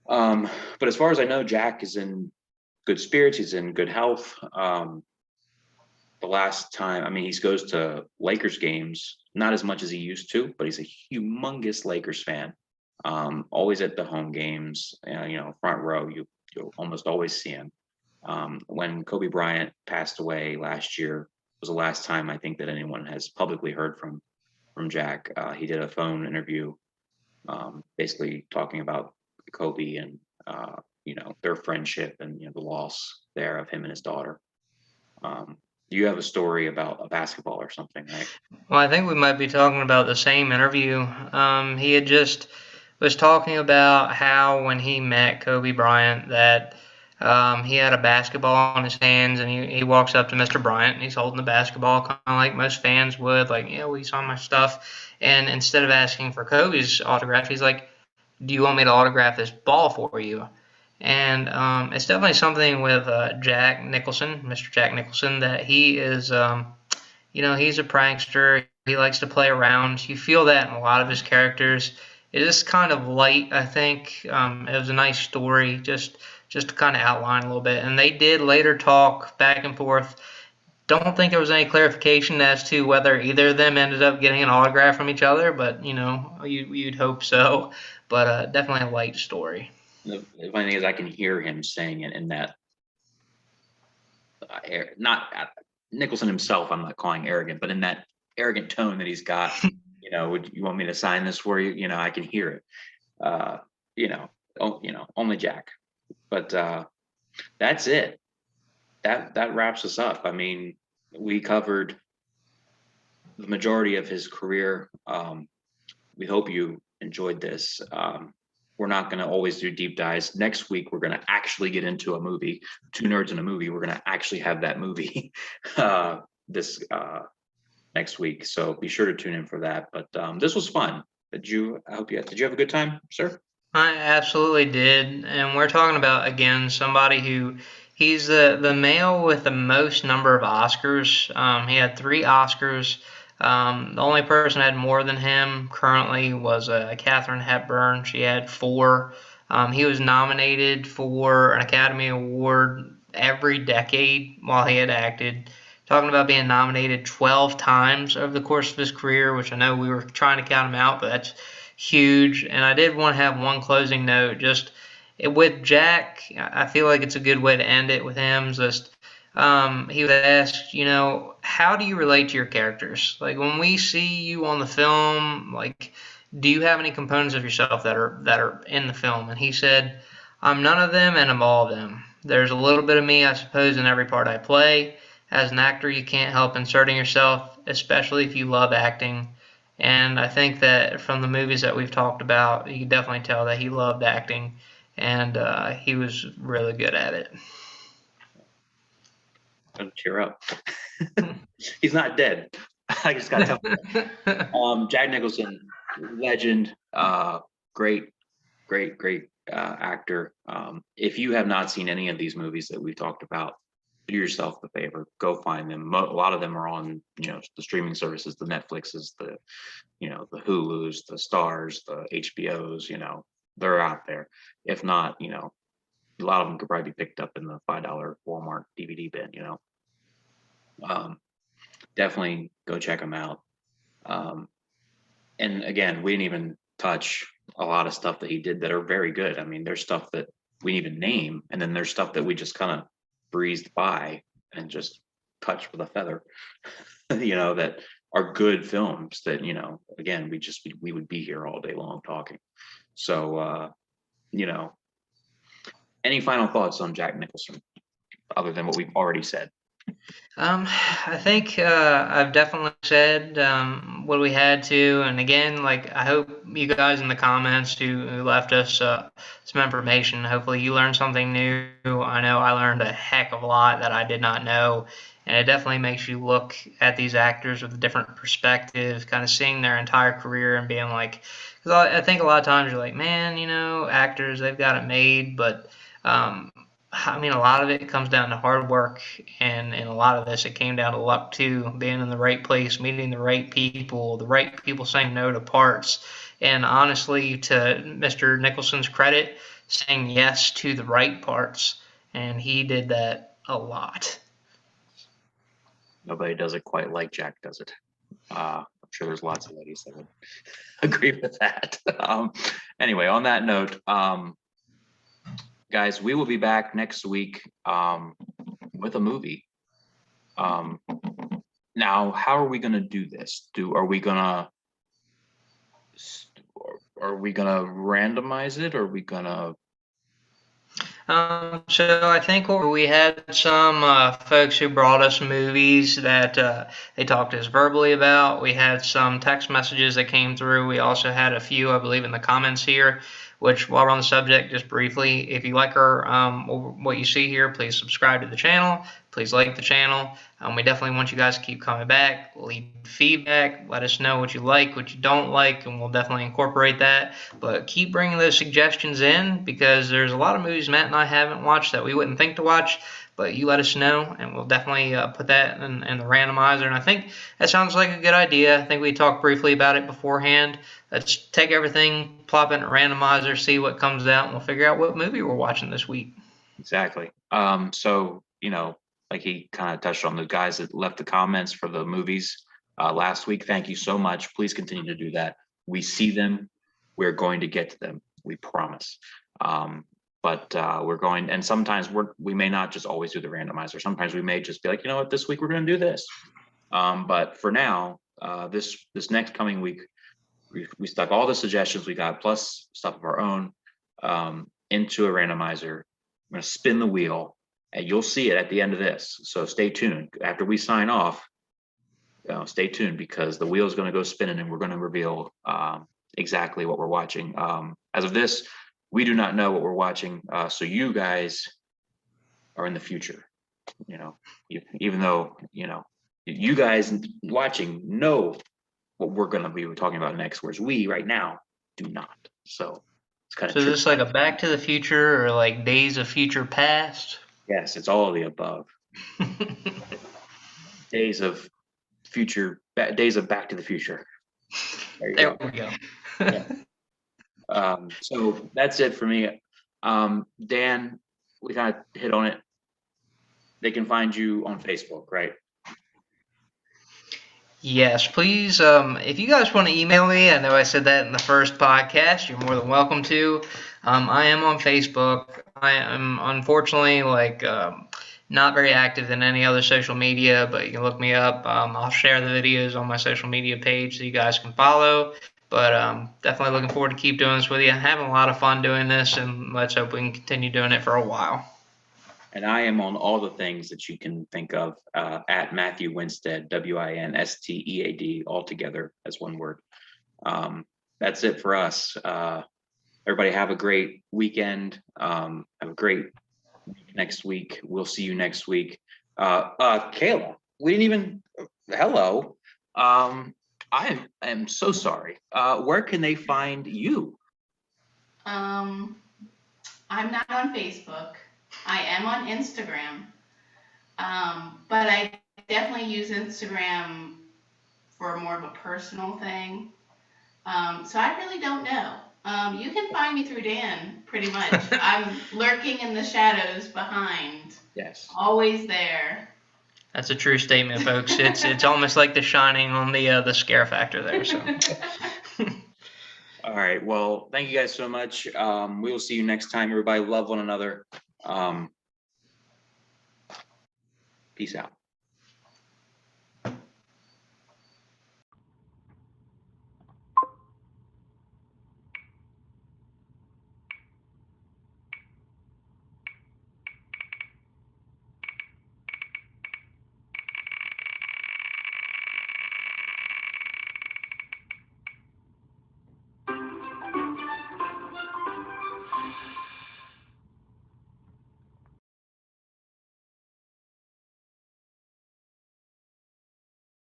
Speaker 1: But as far as I know, Jack is in good spirits. He's in good health. The last time, I mean, he goes to Lakers games, not as much as he used to, but he's a humongous Lakers fan. Always at the home games, you know, front row. You'll almost always see him. When Kobe Bryant passed away last year was the last time I think that anyone has publicly heard from Jack. He did a phone interview, basically talking about Kobe and you know, their friendship and, you know, the loss there of him and his daughter. You have a story about a basketball or something, right?
Speaker 2: Well, I think we might be talking about the same interview. He had just was talking about how when he met Kobe Bryant that he had a basketball in his hands, and he walks up to Mr. Bryant and he's holding the basketball kind of like most fans would, like, yeah, well, he saw my stuff. And instead of asking for Kobe's autograph, he's like, do you want me to autograph this ball for you? And it's definitely something with Jack Nicholson, Mr. Jack Nicholson, that he is, you know, he's a prankster. He likes to play around. You feel that in a lot of his characters. It is kind of light, I think. It was a nice story, just to kind of outline a little bit. And they did later talk back and forth. Don't think there was any clarification as to whether either of them ended up getting an autograph from each other, but you know, you'd hope so. But definitely a light story.
Speaker 1: The funny thing is, I can hear him saying it in that not Nicholson himself. I'm not calling arrogant, but in that arrogant tone that he's got. You know, would you want me to sign this for you? You know, I can hear it. You know, only Jack. But that's it. That wraps us up. I mean, we covered the majority of his career. We hope you enjoyed this. We're not going to always do deep dives. Next week, we're going to actually get into a movie, Two Nerds in a Movie. We're going to actually have that movie this next week. So be sure to tune in for that. But this was fun. Did you have a good time, sir?
Speaker 2: I absolutely did. And we're talking about, again, somebody who he's the male with the most number of Oscars. He had 3 Oscars. The only person who had more than him currently was Katharine Hepburn. She had 4. He was nominated for an Academy Award every decade while he had acted. Talking about being nominated 12 times over the course of his career, which I know we were trying to count him out, but that's huge. And I did want to have one closing note. Just with Jack, I feel like it's a good way to end it with him. Just he was asked, you know, how do you relate to your characters? Like when we see you on the film, like, do you have any components of yourself that are in the film? And he said, I'm none of them and I'm all of them. There's a little bit of me, I suppose, in every part I play. As an actor, you can't help inserting yourself, especially if you love acting. And I think that from the movies that we've talked about, you can definitely tell that he loved acting, and he was really good at it.
Speaker 1: Don't cheer up. He's not dead. I just got to tell Jack Nicholson, legend, great actor. If you have not seen any of these movies that we've talked about, do yourself the favor, go find them. A lot of them are on, you know, the streaming services, the Netflixes, the, you know, the Hulus, the Stars, the HBOs, you know, they're out there. If not, you know, a lot of them could probably be picked up in the $5 Walmart DVD bin, you know. Definitely go check them out. And again, we didn't even touch a lot of stuff that he did that are very good. I mean, there's stuff that we didn't even name, and then there's stuff that we just kind of breezed by and just touched with a feather, you know, that are good films that, you know, again, we would be here all day long talking. So, you know, any final thoughts on Jack Nicholson other than what we've already said?
Speaker 2: I think I've definitely said what we had to, and again, like, I hope you guys in the comments who left us some information, hopefully you learned something new. I know I learned a heck of a lot that I did not know, and it definitely makes you look at these actors with a different perspective, kind of seeing their entire career and being like, because I think a lot of times you're like, man, you know, actors, they've got it made, but I mean, a lot of it comes down to hard work, and in a lot of this, it came down to luck too, being in the right place, meeting the right people saying no to parts, and honestly, to Mr. Nicholson's credit, saying yes to the right parts, and he did that a lot.
Speaker 1: Nobody does it quite like Jack does it. I'm sure there's lots of ladies that would agree with that. Anyway, on that note, guys, we will be back next week with a movie. Now, how are we going to do this? Are we gonna randomize it? Or are we gonna?
Speaker 2: So I think we had some folks who brought us movies that they talked to us verbally about. We had some text messages that came through. We also had a few, I believe, in the comments here. Which, while we're on the subject, just briefly, if you like what you see here, please subscribe to the channel. Please like the channel. We definitely want you guys to keep coming back, leave feedback, let us know what you like, what you don't like, and we'll definitely incorporate that. But keep bringing those suggestions in, because there's a lot of movies Matt and I haven't watched that we wouldn't think to watch, but you let us know, and we'll definitely put that in the randomizer. And I think that sounds like a good idea. I think we talked briefly about it beforehand. Let's take everything, plop it in a randomizer, see what comes out, and we'll figure out what movie we're watching this week.
Speaker 1: Exactly. So, you know, like he kind of touched on, the guys that left the comments for the movies last week, thank you so much. Please continue to do that. We see them. We're going to get to them. We promise. But we're going, and sometimes we may not just always do the randomizer. Sometimes we may just be like, you know what, this week we're going to do this. But for now, this next coming week, we stuck all the suggestions we got, plus stuff of our own, into a randomizer. I'm going to spin the wheel, and you'll see it at the end of this. So stay tuned. After we sign off, stay tuned, because the wheel is going to go spinning, and we're going to reveal exactly what we're watching. As of this, we do not know what we're watching. So you guys are in the future. You know, even though, you know, you guys watching know what we're going to be talking about next, whereas we right now do not. So it's kind of
Speaker 2: So is this like a Back to the Future or like Days of Future Past?
Speaker 1: Yes, it's all of the above. Days of Back to the Future.
Speaker 2: There we go.
Speaker 1: Yeah. So that's it for me. Dan, we kind of hit on it. They can find you on Facebook, right?
Speaker 2: Yes, please. If you guys want to email me, I know I said that in the first podcast. You're more than welcome to. I am on Facebook. I am unfortunately not very active in any other social media, but you can look me up. I'll share the videos on my social media page so you guys can follow. But definitely looking forward to keep doing this with you. I'm having a lot of fun doing this, and let's hope we can continue doing it for a while.
Speaker 1: And I am on all the things that you can think of at Matthew Winstead, Winstead, all together as one word. That's it for us. Everybody have a great weekend. Have a great week next week. We'll see you next week. Kayla, we didn't even, hello. I am so sorry. Where can they find you?
Speaker 10: I'm not on Facebook. I am on Instagram, but I definitely use Instagram for more of a personal thing. So I really don't know. You can find me through Dan, pretty much. I'm lurking in the shadows behind.
Speaker 1: Yes.
Speaker 10: Always there.
Speaker 2: That's a true statement, folks. It's almost like The Shining on the scare factor there. So.
Speaker 1: All right. Well, thank you guys so much. We will see you next time. Everybody, love one another. Peace out.